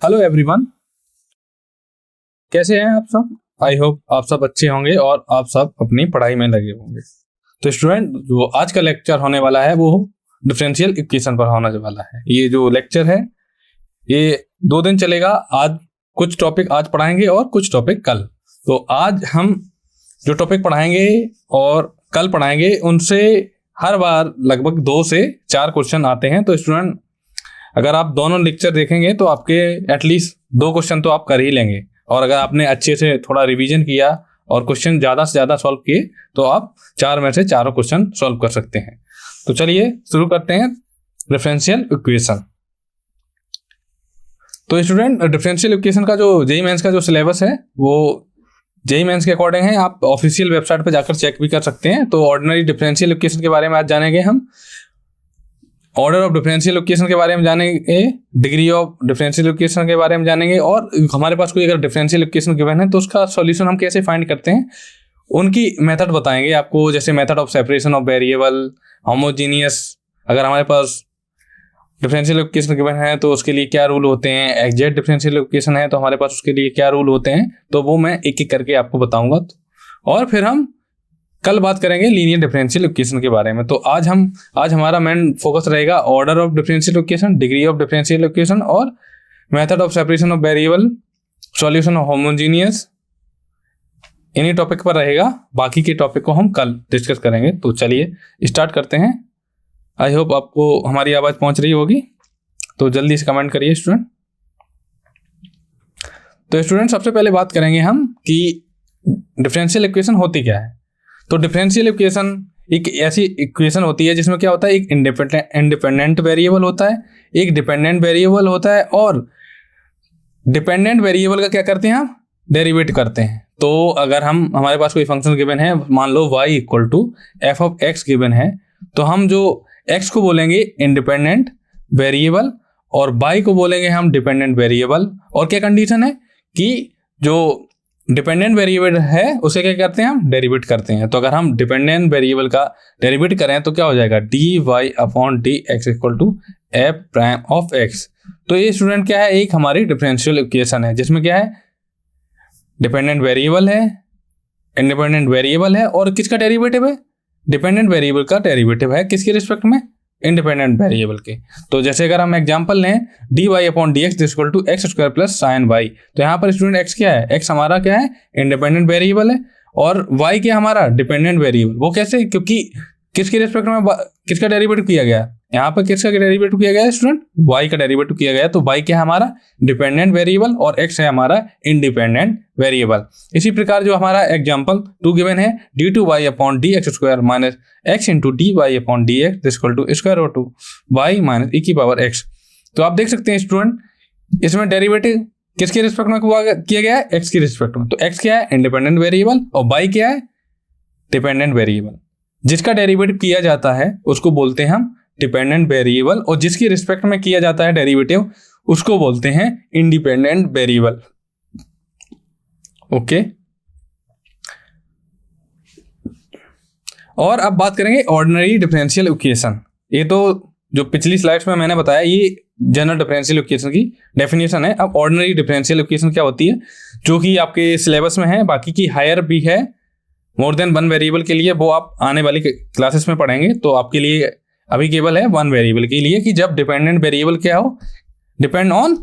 Hello everyone, कैसे हैं आप सब। आई होप आप सब अच्छे होंगे और आप सब अपनी पढ़ाई में लगे होंगे। तो स्टूडेंट, जो आज का लेक्चर होने वाला है वो डिफरेंशियल इक्वेशन पर होने वाला है। ये जो लेक्चर है ये 2 दिन चलेगा। आज कुछ टॉपिक आज पढ़ाएंगे और कुछ टॉपिक कल। तो आज हम जो टॉपिक पढ़ाएंगे और कल पढ़ाएंगे उनसे हर बार लगभग 2 से 4 क्वेश्चन आते हैं। तो स्टूडेंट, अगर आप दोनों लेक्चर देखेंगे तो आपके एटलीस्ट 2 क्वेश्चन तो आप कर ही लेंगे। और अगर आपने अच्छे से थोड़ा रिवीजन किया और क्वेश्चन ज़्यादा से ज़्यादा सॉल्व किए तो आप 4 में से 4 क्वेश्चन सॉल्व कर सकते हैं। तो चलिए शुरू करते हैं डिफरेंशियल इक्वेशन। तो स्टूडेंट, डिफरेंशियल इक्वेशन का जो जेईई मेंस का जो सिलेबस है वो जेईई मेंस के अकॉर्डिंग है। आप ऑफिशियल वेबसाइट पर जाकर चेक भी कर सकते हैं। तो ऑर्डिनरी डिफरेंशियल इक्वेशन के बारे में आज जानेंगे हम, ऑर्डर ऑफ डिफरेंशियल इक्वेशन के बारे में जानेंगे, डिग्री ऑफ डिफरेंशियल इक्वेशन के बारे में जानेंगे, और हमारे पास कोई अगर डिफरेंशियल इक्वेशन गिवन है तो उसका सॉल्यूशन हम कैसे फाइंड करते हैं उनकी मेथड बताएंगे आपको। जैसे method of separation of variable, homogeneous, अगर हमारे पास डिफरेंशियल इक्वेशन गिवन है तो उसके लिए क्या रूल होते हैं, एग्जैक्ट डिफरेंशियल इक्वेशन है तो हमारे पास उसके लिए क्या रूल होते हैं, तो वो मैं एक एक करके आपको बताऊंगा। और फिर हम कल बात करेंगे लीनियर डिफरेंशियल इक्वेशन के बारे में। तो आज हमारा मेन फोकस रहेगा order of differential equation, degree of differential equation और method of separation of variable, solution of homogeneous, इन्हीं टॉपिक पर रहेगा। बाकी के टॉपिक को हम कल डिस्कस करेंगे। तो चलिए स्टार्ट करते हैं। आई होप आपको हमारी आवाज़ पहुंच रही होगी, तो जल्दी से कमेंट करिए स्टूडेंट। तो स्टूडेंट, सबसे पहले बात करेंगे हम कि डिफरेंशियल इक्वेशन होती क्या है। तो डिफरेंशियल इक्वेशन एक ऐसी इक्वेशन होती है जिसमें क्या होता है, एक इंडिपेंडेंट वेरिएबल होता है, एक डिपेंडेंट वेरिएबल होता है, और डिपेंडेंट वेरिएबल का क्या करते हैं हम, डेरिवेट करते हैं। तो अगर हमारे पास कोई फंक्शन गिवन है, मान लो y equal to f of x given है, तो हम जो x को बोलेंगे इंडिपेंडेंट वेरिएबल और y को बोलेंगे हम डिपेंडेंट वेरिएबल। और क्या कंडीशन है कि जो डिपेंडेंट वेरिएबल है उसे क्या करते हैं, हम डेरिवेट करते हैं। तो अगर हम डिपेंडेंट वेरिएबल का डेरिवेट करें तो क्या हो जाएगा, dy upon dx equal to f prime of x। तो ये स्टूडेंट क्या है, एक हमारी डिफरेंशियल इक्वेशन है जिसमें क्या है, डिपेंडेंट वेरिएबल है, इंडिपेंडेंट वेरिएबल है, और किसका डेरिवेटिव है, डिपेंडेंट वेरिएबल का डेरिवेटिव है किसके रिस्पेक्ट में, इंडिपेंडेंट वेरिएबल के। तो जैसे अगर हम एग्जांपल लें dy upon dx equal to x square plus sine y, तो यहाँ पर स्टूडेंट x क्या है, x हमारा क्या है, इंडिपेंडेंट वेरिएबल है, और y क्या हमारा डिपेंडेंट वेरिएबल। वो कैसे, क्योंकि किसके रिस्पेक्ट में किसका डेरिवेटिव किया गया, यहाँ पर किसका डेरिवेटिव किया गया है स्टूडेंट, y का डेरिवेटिव किया गया है। तो y क्या है हमारा डिपेंडेंट वेरिएबल और x है हमारा इंडिपेंडेंट वेरिएबल। इसी प्रकार जो हमारा एग्जांपल 2 गिवन है, d2y upon dx square minus x into dy upon dx equal to square root to y minus e की पावर x। तो आप देख सकते हैं स्टूडेंट, इसमें डेरिवेटिव किसके रिस्पेक्ट में किया गया है, x के रिस्पेक्ट में। तो x क्या है, इंडिपेंडेंट वेरिएबल, और y क्या है, डिपेंडेंट वेरिएबल। जिसका डेरिवेटिव किया जाता है उसको बोलते हैं हम डिपेंडेंट वेरिएबल, और जिसकी रिस्पेक्ट में किया जाता है डेरिवेटिव उसको बोलते हैं इंडिपेंडेंट वेरिएबल। ओके, और अब बात करेंगे ऑर्डिनरी डिफरेंशियल इक्वेशन। ये तो जो पिछली स्लाइड्स में मैंने बताया ये जनरल डिफरेंशियल इक्वेशन की डेफिनेशन है। अब ऑर्डिनरी डिफरेंशियल इक्वेशन क्या होती है, जो कि आपके सिलेबस में है, बाकी की हायर भी है मोर देन 1 वेरिएबल के लिए, वो आप आने वाली क्लासेस में पढ़ेंगे। तो आपके लिए अभी केवल है 1 वेरिएबल के लिए, कि जब डिपेंडेंट वेरिएबल क्या हो, depend on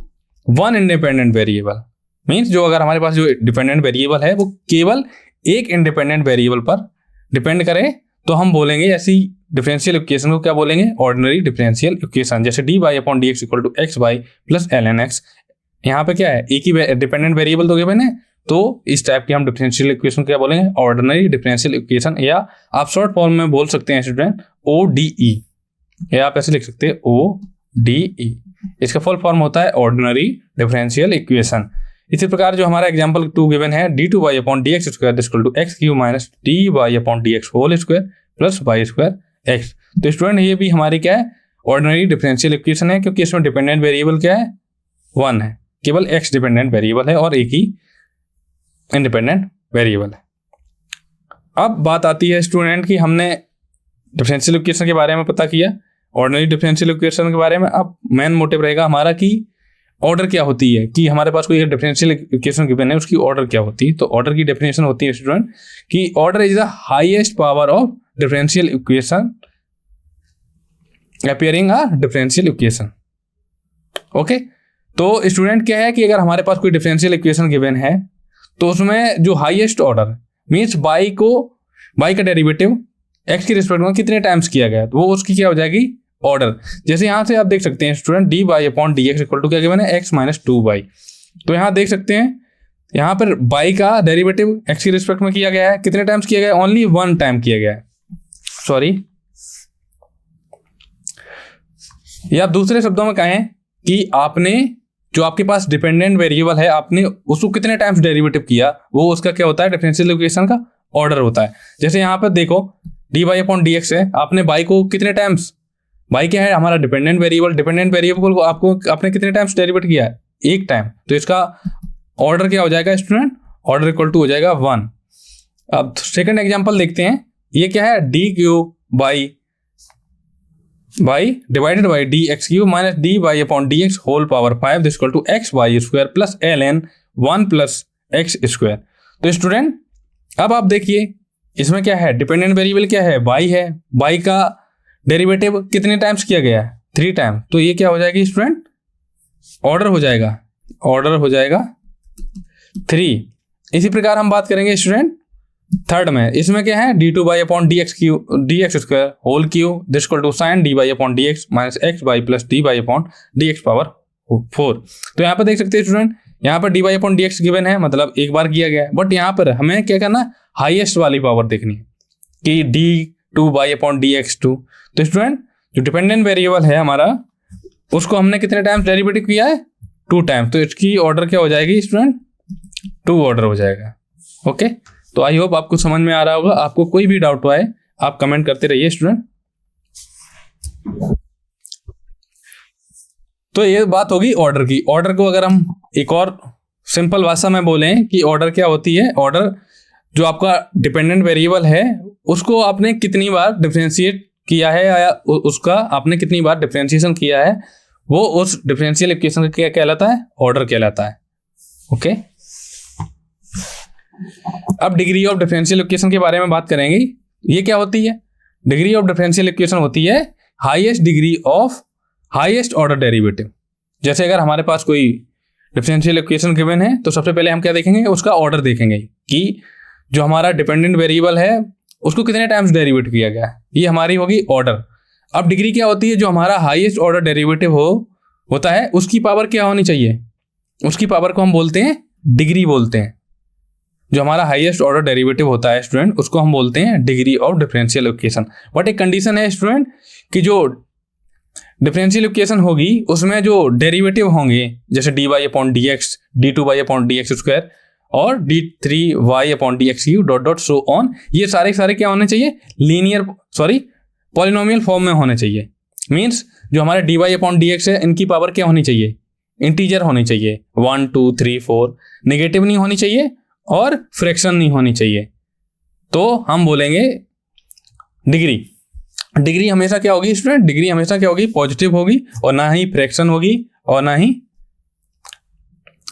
1 independent variable. Means जो अगर हमारे पास जो डिपेंडेंट वेरिएबल है वो केवल एक इंडिपेंडेंट वेरिएबल पर डिपेंड करे तो हम बोलेंगे ऐसी डिफरेंशियल इक्वेशन को क्या बोलेंगे, ऑर्डिनरी डिफरेंशियल इक्वेशन। जैसे dy upon dx equal to x y plus ln x, यहाँ पे क्या है, एक ही डिपेंडेंट वेरिएबल तो गिवन है, तो इस टाइप की हम डिफरेंशियल इक्वेशन क्या बोलेंगे, ऑर्डिनरी डिफरेंशियल इक्वेशन, या आप शॉर्ट फॉर्म में बोल सकते हैं स्टूडेंट ODE, या आप ऐसे लिख सकते हैं ODE। इसका फुल फॉर्म होता है ऑर्डिनरी डिफरेंशियल इक्वेशन। इसी प्रकार जो हमारा एग्जांपल 2 गिवन है, d2y upon dx square equal to x cube minus dy upon dx whole square plus y square x। तो स्टूडेंट ये भी हमारी क्या है, ऑर्डिनरी डिफरेंशियल इक्वेशन है, क्योंकि इसमें डिपेंडेंट वेरिएबल क्या है, 1 है, केवल x डिपेंडेंट वेरिएबल है और एक ही इंडिपेंडेंट वेरिएबल है। अब बात आती है स्टूडेंट की हमने डिफरेंशियल इक्वेशन के बारे में पता किया, ऑर्डिनरी डिफरेंशियल इक्वेशन के बारे में। अब मेन मोटिव रहेगा हमारा कि ऑर्डर क्या होती है, कि हमारे पास कोई डिफरेंशियल इक्वेशन गिवन है उसकी ऑर्डर क्या होती है। तो ऑर्डर की डेफिनेशन होती है स्टूडेंट कि order is the highest power of differential equation appearing a differential equation. Okay, तो स्टूडेंट क्या है कि अगर हमारे पास कोई डिफरेंशियल इक्वेशन गिवन है तो उसमें जो हाईएस्ट ऑर्डर मीन्स बाई का डेरिवेटिव एक्स की रिस्पेक्ट में कितने टाइम्स किया गया तो वो उसकी क्या हो जाएगी ऑर्डर। जैसे यहाँ से आप देख सकते हैं student d by upon D x equal to क्या गिवन है एक्स माइनस 2y। तो यहाँ देख सकते हैं यहाँ पर बाई का डेरिवेटिव एक्स की रिस्पेक्ट में किया गया है, कितने टाइम्स किया गया है, ओनली 1 टाइम किया गया है। सॉरी, या दूसरे शब्दों में कहें कि आपने जो आपके पास डिपेंडेंट वेरिएबल है आपने उसको कितने टाइम्स डेरिवेटिव किया वो उसका क्या होता है डिफरेंशियल इक्वेशन का ऑर्डर होता है। जैसे यहाँ पर देखो D by upon D x है, आपने बाई को कितने टाइम्स, बाई क्या है हमारा डिपेंडेंट वेरिएबल को आपने कितने टाइम्स डेरिवेट किया है, 1 टाइम। तो इसका ऑर्डर क्या हो जाएगा स्टूडेंट, ऑर्डर इक्वल टू हो जाएगा 1। अब सेकंड एग्जांपल देखते हैं, ये क्या है d cube by divided by d x cube minus d by upon D x whole power 5 equal to x y square plus l n 1 plus x square. तो student अब आप देखिए इसमें क्या है, डिपेंडेंट वेरिएबल क्या है बाई है, बाई का डेरिवेटिव कितने टाइम्स किया गया है 3 टाइम। तो ये क्या हो जाएगी स्टूडेंट, ऑर्डर हो जाएगा 3। इसी प्रकार हम बात करेंगे स्टूडेंट थर्ड में, इसमें क्या है d two by upon D x square whole cube this equal to sine d by upon D x minus x by plus d by upon D x power 4। तो यहाँ पर देख सकते हैं स्टूडेंट यहाँ पर D by upon D x given है, मतलब एक बार किया गया है, बट यहाँ पर हमें क्या करना है हाईएस्ट वाली पावर देखनी है कि D two by upon D x 2। तो स्टूडेंट जो डिपेंडेंट वेरिएबल है हमारा उसको हमने कितने टाइम्स डेरिवेटिव किया है 2 टाइम। तो इसकी ऑर्डर क्या हो जाएगी स्टूडेंट 2 ऑर्डर हो जाएगा। ओके, तो आई होप आपको समझ में आ रहा होगा। आपको कोई भी डाउट आए आप कमेंट करते रहिए स्टूडेंट। तो ये बात होगी ऑर्डर की। ऑर्डर को अगर हम एक और सिंपल भाषा में बोलें कि ऑर्डर क्या होती है, ऑर्डर जो आपका डिपेंडेंट वेरिएबल है उसको आपने कितनी बार डिफरेंशिएट किया है या उसका आपने कितनी बार डिफरेंशिएशन किया है वो उस डिफरेंशियल इक्वेशन का क्या कहलाता है, ऑर्डर कहलाता है। ओके, अब डिग्री ऑफ डिफरेंशियल इक्वेशन के बारे में बात करेंगे। ये क्या होती है, डिग्री ऑफ डिफरेंशियल इक्वेशन होती है highest degree of highest order derivative. जैसे अगर हमारे पास कोई डिफरेंशियल इक्वेशन गिवन है तो सबसे पहले हम क्या देखेंगे, उसका ऑर्डर देखेंगे कि जो हमारा डिपेंडेंट वेरिएबल है उसको कितने टाइम्स डेरिवेट किया गया है, ये हमारी होगी ऑर्डर। अब डिग्री क्या होती है, जो हमारा हाईएस्ट ऑर्डर डेरिवेटिव होता है उसकी पावर क्या होनी चाहिए, उसकी पावर को हम बोलते हैं डिग्री बोलते हैं। जो हमारा हाईएस्ट ऑर्डर डेरिवेटिव होता है स्टूडेंट उसको हम बोलते हैं degree of differential equation. But एक कंडीशन है स्टूडेंट कि जो डिफरेंशियल इक्वेशन होगी उसमें जो डेरिवेटिव होंगे जैसे d Y upon D x, d two y upon D x square और d three y upon D x cube dot dot so on, ये सारे क्या होने चाहिए पॉलिनोमियल फॉर्म में होने चाहिए। मीन्स जो हमारे d Y upon D x है इनकी पावर क्या होनी चाहिए, इंटीजर होनी चाहिए, 1 2 3 4, नेगेटिव नहीं होनी चाहिए और फ्रैक्शन नहीं होनी चाहिए। तो हम बोलेंगे डिग्री हमेशा क्या होगी स्टूडेंट, डिग्री हमेशा क्या होगी पॉजिटिव होगी और ना ही फ्रैक्शन होगी और ना ही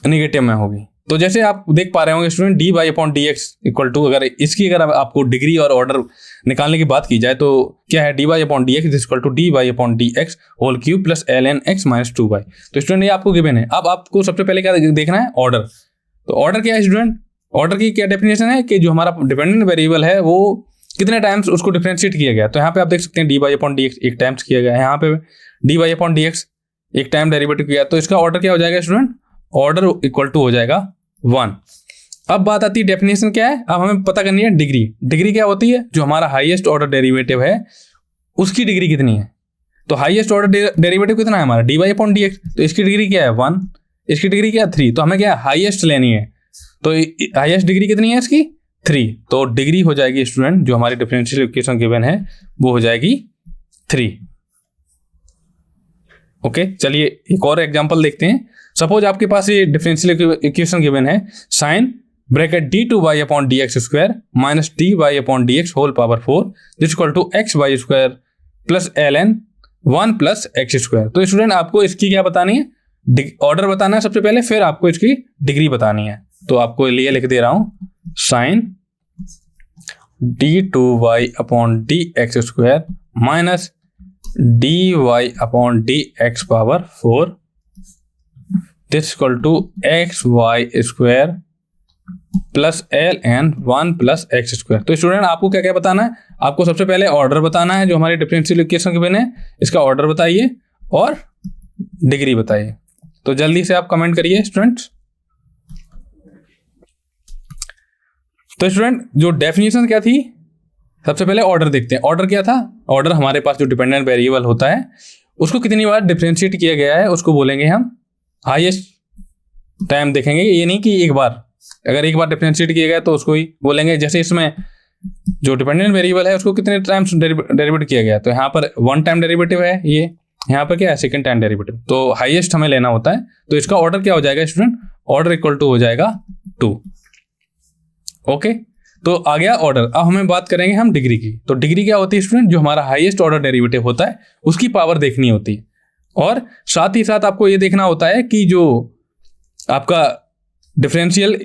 नेगेटिव में होगी। तो जैसे आप देख पा रहे होंगे student d Y upon D x equal to, अगर आपको डिग्री और ऑर्डर निकालने की बात की जाए तो क्या है d Y upon D x equal to d Y upon D x whole cube plus l n x minus 2y। तो स्टूडेंट ये आपको गिवन है। अब आपको सबसे पहले क्या देखना है, ऑर्डर। तो ऑर्डर क्या है स्टूडेंट, ऑर्डर की क्या डेफिनेशन है कि जो हमारा डिपेंडेंट वेरिएबल है वो कितने टाइम्स उसको डिफरेंशिएट किया गया। तो यहाँ पे आप देख सकते हैं d Y upon D x 1 times किया गया है, यहाँ पे d Y upon D x 1 time derivative किया। तो इसका ऑर्डर क्या हो जाएगा स्टूडेंट, ऑर्डर इक्वल टू हो जाएगा 1। अब बात आती है डेफिनेशन क्या है, अब हमें पता करनी है डिग्री क्या होती है, जो हमारा हाईएस्ट ऑर्डर डेरिवेटिव है उसकी डिग्री कितनी है। तो हाईएस्ट ऑर्डर डेरिवेटिव कितना है हमारा d Y upon D x, तो इसकी डिग्री क्या है 1, इसकी डिग्री क्या है 3। तो हमें क्या है हाईएस्ट लेनी है, तो हाईएस्ट डिग्री कितनी है इसकी 3। तो डिग्री हो जाएगी स्टूडेंट जो हमारी डिफरेंशियल इक्वेशन गिवन है वो हो जाएगी 3। ओके, चलिए एक और एग्जांपल देखते हैं। सपोज आपके पास ये डिफरेंशियल इक्वेशन गिवन है sine bracket d two y upon D x square minus d Y upon D x whole power 4 this equal to x y square plus l n 1 plus x square. तो student आपको इसकी क्या बतानी है, order बताना है सबसे पहले, फिर आपको इसकी डिग्री बतानी है। तो आपको लिए लिख दे रहा हूं sine d2y/dx² minus dy/dx⁴ this equal to xy² plus ln 1+x²। तो स्टूडेंट आपको क्या क्या बताना है, आपको सबसे पहले ऑर्डर बताना है जो हमारी डिफरेंशियल इक्वेशन के बने, इसका ऑर्डर बताइए और डिग्री बताइए। तो जल्दी से आप कमेंट करिए स्टूडेंट्स। तो स्टूडेंट जो डेफिनेशन क्या थी, सबसे पहले ऑर्डर देखते हैं। ऑर्डर क्या था, ऑर्डर हमारे पास जो डिपेंडेंट वेरिएबल होता है उसको कितनी बार डिफरेंशिएट किया गया है उसको बोलेंगे हम हाईएस्ट टाइम देखेंगे। ये नहीं कि एक बार, अगर एक बार डिफरेंशिएट किया गया तो उसको ही बोलेंगे। जैसे इसमें जो डिपेंडेंट वेरिएबल है उसको कितने टाइम्स डेरिवेट किया गया, तो यहाँ पर 1 टाइम डेरिवेटिव है, ये यहाँ पर क्या है 2nd टाइम डेरिवेटिव। तो हाईएस्ट हमें लेना होता है, तो इसका ऑर्डर क्या हो जाएगा स्टूडेंट, ऑर्डर इक्वल टू हो जाएगा 2। ओके, तो आ गया ऑर्डर। अब हमें बात करेंगे हम डिग्री की। तो डिग्री क्या होती है स्टूडेंट, जो हमारा हाईएस्ट ऑर्डर डेरिवेटिव होता है उसकी पावर देखनी होती है, और साथ ही साथ आपको ये देखना होता है कि जो आपका डिफरेंशियल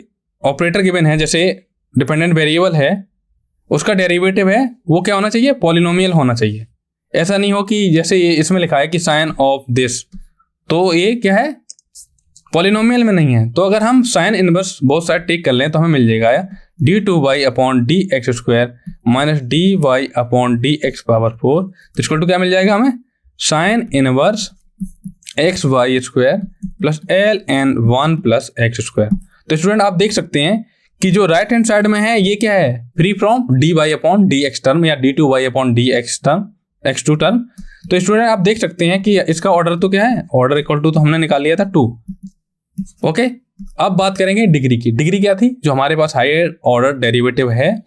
ऑपरेटर गिवन है, जैसे डिपेंडेंट वेरिएबल है उसका डेरिवेटिव है वो क्या होना चाहिए, पॉलिनोमियल होना चाहिए। ऐसा नहीं हो कि जैसे ये इसमें लिखा है कि साइन ऑफ दिस, तो ये क्या है पॉलिनोमियल में नहीं है। तो अगर हम sine inverse both side take कर लें तो हमें मिल जाएगा d2y/dx² माइनस dy/dx⁴ इसको टू क्या मिल जाएगा हमें, sine inverse xy² plus ln 1+x²। तो स्टूडेंट आप देख सकते हैं कि जो राइट हैंड साइड में है ये क्या है, फ्री फ्रॉम dy/dx टर्म या d2y/dx टर्म x2 टर्म। तो स्टूडेंट आप देख सकते हैं कि इसका ऑर्डर तो क्या है, ऑर्डर इक्वल टू तो हमने निकाल लिया था 2। ओके, अब बात करेंगे डिग्री की। डिग्री क्या थी, जो हमारे पास हायर ऑर्डर डेरिवेटिव है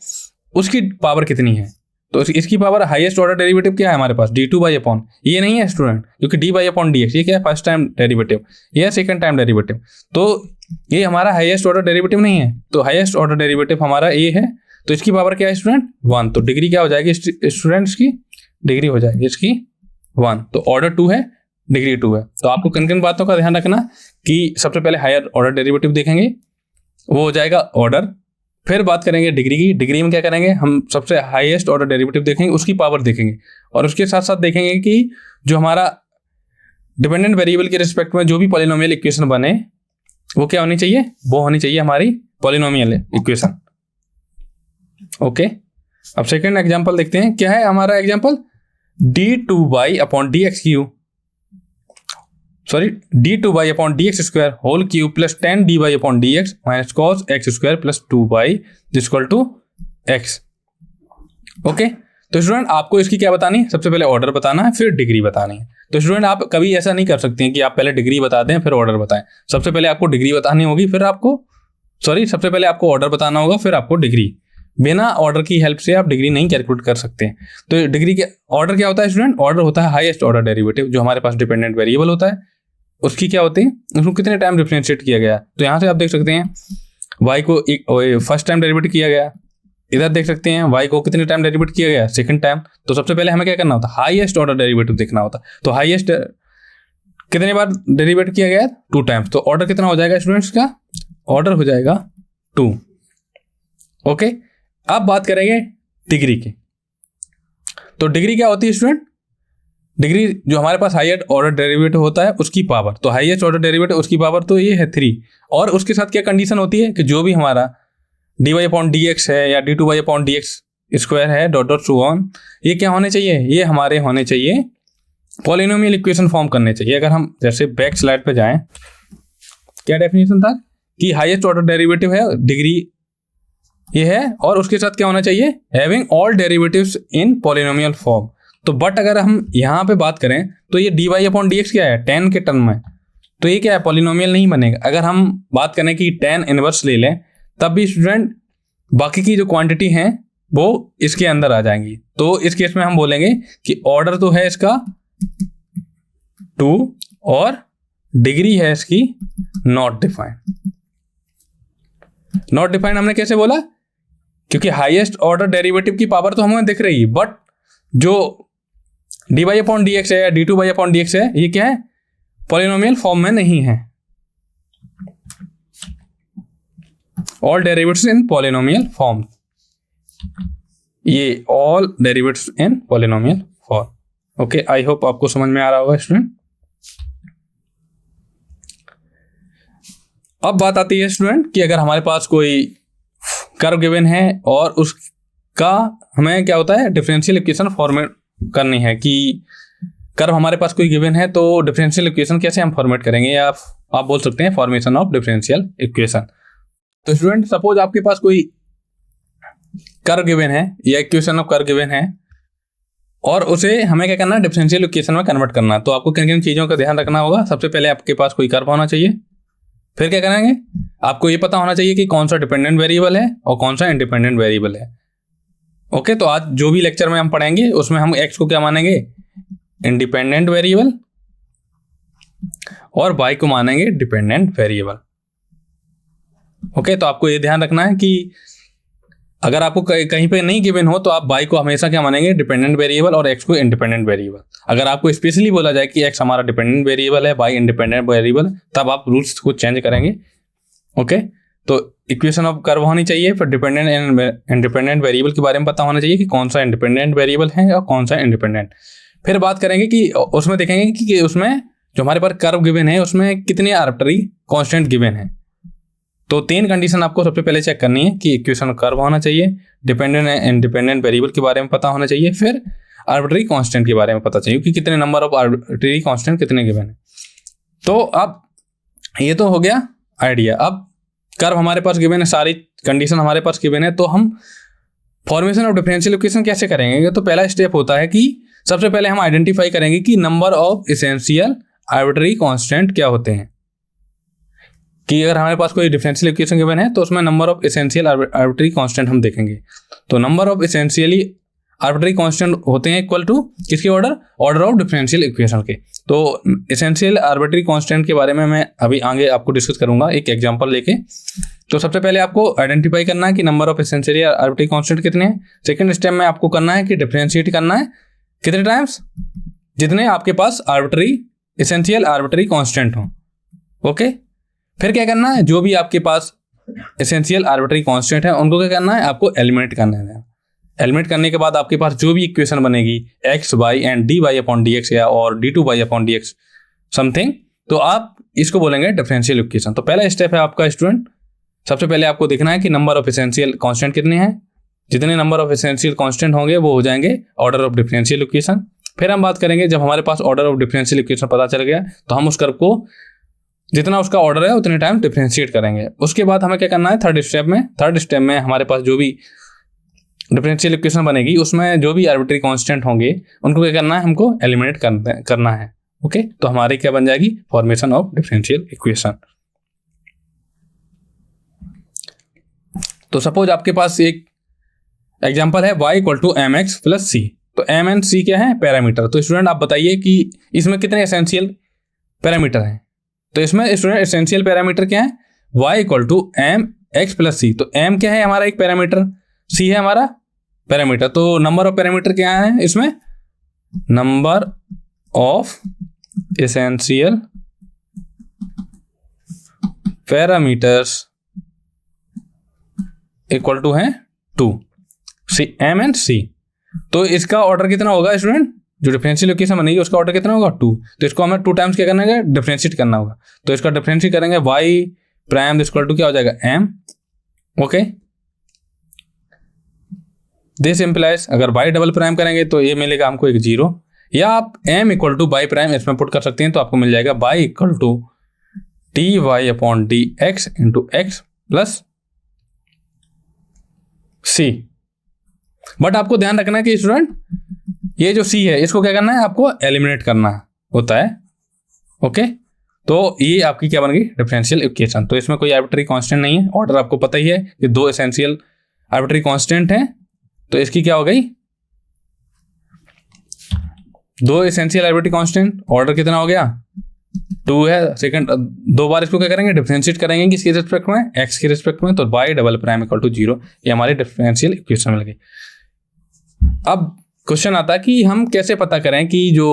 उसकी पावर कितनी है। तो इसकी पावर हाईएस्ट ऑर्डर डेरिवेटिव क्या है हमारे पास, d2y/, ये नहीं है स्टूडेंट, क्योंकि dy/dx ये क्या है फर्स्ट टाइम डेरिवेटिव, ये है 2nd टाइम डेरिवेटिव, तो ये हमारा हाईएस्ट ऑर्डर डेरिवेटिव नहीं है। तो हाईएस्ट ऑर्डर डेरिवेटिव हमारा ये है, तो इसकी पावर क्या है स्टूडेंट 1। तो डिग्री क्या हो जाएगी स्टूडेंट्स की, डिग्री हो जाएगी इसकी 1। तो ऑर्डर 2 है, डिग्री 2 है। तो आपको किन बातों का ध्यान रखना कि सबसे पहले हायर ऑर्डर डेरिवेटिव देखेंगे, वो हो जाएगा ऑर्डर, फिर बात करेंगे डिग्री की। डिग्री में क्या करेंगे, हम सबसे हाईएस्ट ऑर्डर डेरिवेटिव देखेंगे, उसकी पावर देखेंगे, और उसके साथ साथ देखेंगे कि जो हमारा डिपेंडेंट वेरिएबल के रिस्पेक्ट में जो भी पॉलिनोमियल इक्वेशन बने वो क्या होनी चाहिए, वो होनी चाहिए हमारी पॉलिनोमियल इक्वेशन। ओके, अब सेकंड एग्जांपल देखते हैं। क्या है हमारा example, d2y/dx³ d2y/dx² whole cube plus 10dy/dx minus cos x² plus 2y equal to x। Okay, तो स्टूडेंट आपको इसकी क्या बतानी है, सबसे पहले ऑर्डर बताना है फिर डिग्री बतानी है। तो स्टूडेंट आप कभी ऐसा नहीं कर सकते हैं कि आप पहले डिग्री बता दें फिर ऑर्डर बताएं। सबसे पहले आपको डिग्री बतानी होगी, फिर आपको सबसे पहले आपको ऑर्डर बताना होगा, फिर आपको डिग्री। बिना ऑर्डर की हेल्प से आप डिग्री नहीं कैलकुलेट कर सकते हैं। तो डिग्री के ऑर्डर क्या होता है स्टूडेंट, ऑर्डर होता है हाईएस्ट ऑर्डर डेरिवेटिव, जो हमारे पास डिपेंडेंट वेरिएबल होता है उसकी क्या होती है, उसको कितने टाइम डिफरेंशिएट किया गया। तो यहाँ से आप देख सकते हैं y को फर्स्ट टाइम डेरिवेट किया गया, इधर देख सकते हैं y को कितने टाइम डेरिवेट किया गया, 2nd टाइम। तो सबसे पहले हमें क्या करना होता है, हाईएस्ट ऑर्डर डेरिवेटिव देखना होता है। तो हाईएस्ट कितने बार डेरिवेट किया गया, 2 टाइम्स। तो ऑर्डर कितना हो जाएगा स्टूडेंट्स का, ऑर्डर हो जाएगा 2। ओके, अब बात करेंगे डिग्री की। तो डिग्री क्या होती है स्टूडेंट, डिग्री जो हमारे पास हाईएस्ट ऑर्डर डेरिवेटिव होता है उसकी पावर। तो हाईएस्ट ऑर्डर डेरिवेटिव उसकी पावर तो ये है 3, और उसके साथ क्या कंडीशन होती है कि जो भी हमारा dy/dx है या d2y/dx² है डॉट डॉट सो ऑन, ये क्या होने चाहिए, ये हमारे होने चाहिए पॉलिनोमियल इक्वेशन फॉर्म करने चाहिए। अगर हम जैसे बैक स्लाइड पे जाएं, क्या डेफिनेशन था कि हाईएस्ट ऑर्डर डेरिवेटिव है डिग्री ये है, और उसके साथ क्या होना चाहिए, हैविंग ऑल डेरिवेटिव्स इन पॉलिनोमियल फॉर्म। तो बट अगर हम यहाँ पे बात करें तो ये dy/dx क्या है 10 के टर्म में, तो ये क्या है पॉलिनोमियल नहीं बनेगा। अगर हम बात करें कि 10 इनवर्स ले लें तब भी स्टूडेंट बाकी की जो क्वांटिटी हैं वो इसके अंदर आ जाएंगी। तो इस केस में हम बोलेंगे कि ऑर्डर तो है इसका 2 और डिग्री है इसकी नॉट डिफाइंड। नॉट डिफाइंड हमने कैसे बोला, क्योंकि हाईएस्ट ऑर्डर डेरिवेटिव की पावर तो हमें दिख रही है, बट जो dy/dx है या d2/dx है ये क्या है पॉलिनोमियल फॉर्म में नहीं है। ऑल डेरिवेटिव्स इन पॉलिनोमियल फॉर्म, ये all derivatives in polynomial form. Okay, I hope आपको समझ में आ रहा होगा स्टूडेंट। अब बात आती है स्टूडेंट कि अगर हमारे पास कोई कर्व गिवन है और उसका हमें क्या होता है डिफरेंशियल इक्वेशन फॉर्मेट करनी है, कि कर्व हमारे पास कोई गिवन है तो डिफरेंशियल इक्वेशन कैसे हम फॉर्मेट करेंगे, या आप बोल सकते हैं फॉर्मेशन ऑफ डिफरेंशियल इक्वेशन। तो स्टूडेंट सपोज आपके पास कोई कर्व गिवन है या इक्वेशन ऑफ कर्व गिवन है और उसे हमें क्या करना है डिफरेंशियल इक्वेशन में कन्वर्ट करना है। तो आपको किन किन चीज़ों का ध्यान रखना होगा। सबसे पहले आपके पास कोई कर्व होना चाहिए, फिर क्या करेंगे आपको ये पता होना चाहिए कि कौन सा डिपेंडेंट वेरिएबल है और कौन सा इंडिपेंडेंट वेरिएबल है। ओके, तो आज जो भी लेक्चर में हम पढ़ेंगे उसमें हम एक्स को क्या मानेंगे इंडिपेंडेंट वेरिएबल और वाई को मानेंगे डिपेंडेंट वेरिएबल। ओके, तो आपको ये ध्यान रखना है कि अगर आपको कहीं पे नहीं गिवन हो तो आप वाई को हमेशा क्या मानेंगे डिपेंडेंट वेरिएबल और एक्स को इंडिपेंडेंट वेरिएबल। अगर आपको स्पेशली बोला जाए कि एक्स हमारा डिपेंडेंट वेरिएबल है, वाई इंडिपेंडेंट वेरिएबल, तब आप रूल्स को चेंज करेंगे। ओके, तो इक्वेशन ऑफ कर्व होनी चाहिए, फिर डिपेंडेंट एंड इंडिपेंडेंट वेरिएबल के बारे में पता होना चाहिए कि कौन सा इंडिपेंडेंट वेरिएबल है और कौन सा इंडिपेंडेंट। फिर बात करेंगे कि उसमें देखेंगे कि उसमें जो हमारे पास कर्व गिवन है उसमें कितने आर्बिट्ररी कांस्टेंट गिवन है। तो 3 कंडीशन आपको सबसे पहले चेक करनी है कि इक्वेशन कर्व होना चाहिए, डिपेंडेंट एंड इंडिपेंडेंट वेरिएबल के बारे में पता होना चाहिए, फिर आर्बिट्ररी कांस्टेंट के बारे में पता चाहिए कि कितने नंबर ऑफ आर्बिट्ररी कांस्टेंट कितने गिवन है। तो अब ये तो हो गया आइडिया। अब कर्व हमारे पास गिवन है, सारी कंडीशन हमारे पास गिवन है, तो हम फॉर्मेशन ऑफ डिफरेंशियल इक्वेशन कैसे करेंगे। तो पहला स्टेप होता है कि सबसे पहले हम आइडेंटिफाई करेंगे कि number of essential arbitrary constant क्या होते हैं। कि अगर हमारे पास कोई डिफरेंशियल इक्वेशन गिवन है तो उसमें number of essential arbitrary constant हम देखेंगे। तो number of essentially arbitrary constant होते हैं इक्वल टू किसके ऑर्डर ऑफ डिफरेंशियल इक्वेशन के। तो एसेंशियल आर्बिट्ररी कांस्टेंट के बारे में मैं अभी आगे आपको डिस्कस करूंगा एक एग्जांपल लेके। तो सबसे पहले आपको आइडेंटिफाई करना है कि number of essential arbitrary constant कितने हैं। सेकंड स्टेप में आपको करना है कि डिफरेंशिएट करना है कितने टाइम्स, जितने आपके पास आर्बिट्ररी एसेंशियल आर्बिट्ररी कांस्टेंट हो। ओके, फिर क्या करना है जो भी आपके पास एसेंशियल आर्बिट्ररी कांस्टेंट है उनको क्या करना है आपको एलिमिनेट करना है। एलिमिनेट करने के बाद आपके पास जो भी इक्वेशन बनेगी x y and d Y upon D x या और d two y upon D x something, तो आप इसको बोलेंगे डिफरेंशियल इक्वेशन। तो पहला स्टेप है आपका स्टूडेंट, सबसे पहले आपको देखना है कि नंबर ऑफ एसेंशियल कांस्टेंट कितने हैं। जितने नंबर ऑफ एसेंशियल कांस्टेंट होंगे वो हो जाएंगे ऑर्डर ऑफ डिफरेंशियल इक्वेशन। फिर हम बात करेंगे जब हमारे पास ऑर्डर ऑफ डिफरेंशियल इक्वेशन पता चल गया तो हम उस कर्व को जितना उसका ऑर्डर है उतने टाइम डिफरेंशिएट करेंगे। उसके बाद हमें क्या करना है थर्ड स्टेप में हमारे पास जो भी डिफरेंशियल इक्वेशन बनेगी उसमें जो भी आर्बिट्ररी कांस्टेंट होंगे उनको क्या करना है हमको एलिमिनेट करना है। ओके, तो हमारी क्या बन जाएगी फॉर्मेशन ऑफ डिफरेंशियल इक्वेशन। तो सपोज आपके पास एक एग्जांपल है y equal to m x plus c. तो एम एंड सी क्या है पैरामीटर। तो स्टूडेंट आप बताइए कि इसमें कितने एसेंशियल पैरामीटर हैं। तो इसमें स्टूडेंट एसेंशियल पैरामीटर क्या है y equal to m x plus c. तो m क्या है हमारा एक पैरामीटर, c है हमारा पैरामीटर। तो नंबर ऑफ पैरामीटर क्या है इसमें, number of essential parameters equal to है 2 सी एम एंड सी। तो इसका ऑर्डर कितना होगा स्टूडेंट, जो डिफरेंशियल इक्वेशन बनेगी उसका ऑर्डर कितना होगा 2। तो इसको हमें 2 टाइम्स क्या करना है डिफरेंशिएट करना होगा। तो इसका डिफरेंशिएट करेंगे y प्राइम इक्वल टू क्या हो जाएगा m। ओके, दिस इम्प्लाइज अगर y डबल प्राइम करेंगे तो ये मिलेगा हमको एक 0, या आप m equal to y prime इसमें पुट कर सकते हैं। तो आपको मिल जाएगा y equal to d Y upon D x into x plus c. But आपको ध्यान रखना है कि स्टूडेंट ये जो सी है इसको क्या करना है आपको एलिमिनेट करना होता है। ओके, तो ये आपकी क्या बन गई डिफरेंशियल इक्वेशन। तो इसमें कोई आर्बिट्ररी कांस्टेंट नहीं है, ऑर्डर आपको पता ही है कि 2 एसेंशियल आर्बिट्ररी कांस्टेंट हैं। तो इसकी क्या हो गई 2 एसेंशियल आर्बिट्ररी कांस्टेंट, ऑर्डर कितना हो गया 2 है। सेकंड 2 बार इसको क्या करेंगे डिफरेंशिएट करेंगे किसके रिस्पेक्ट में, एक्स के रिस्पेक्ट में। तो y double prime equal to 0 ये हमारी डिफरेंशियल इक्वेशन मिल गई। अब क्वेश्चन आता है कि हम कैसे पता करें कि जो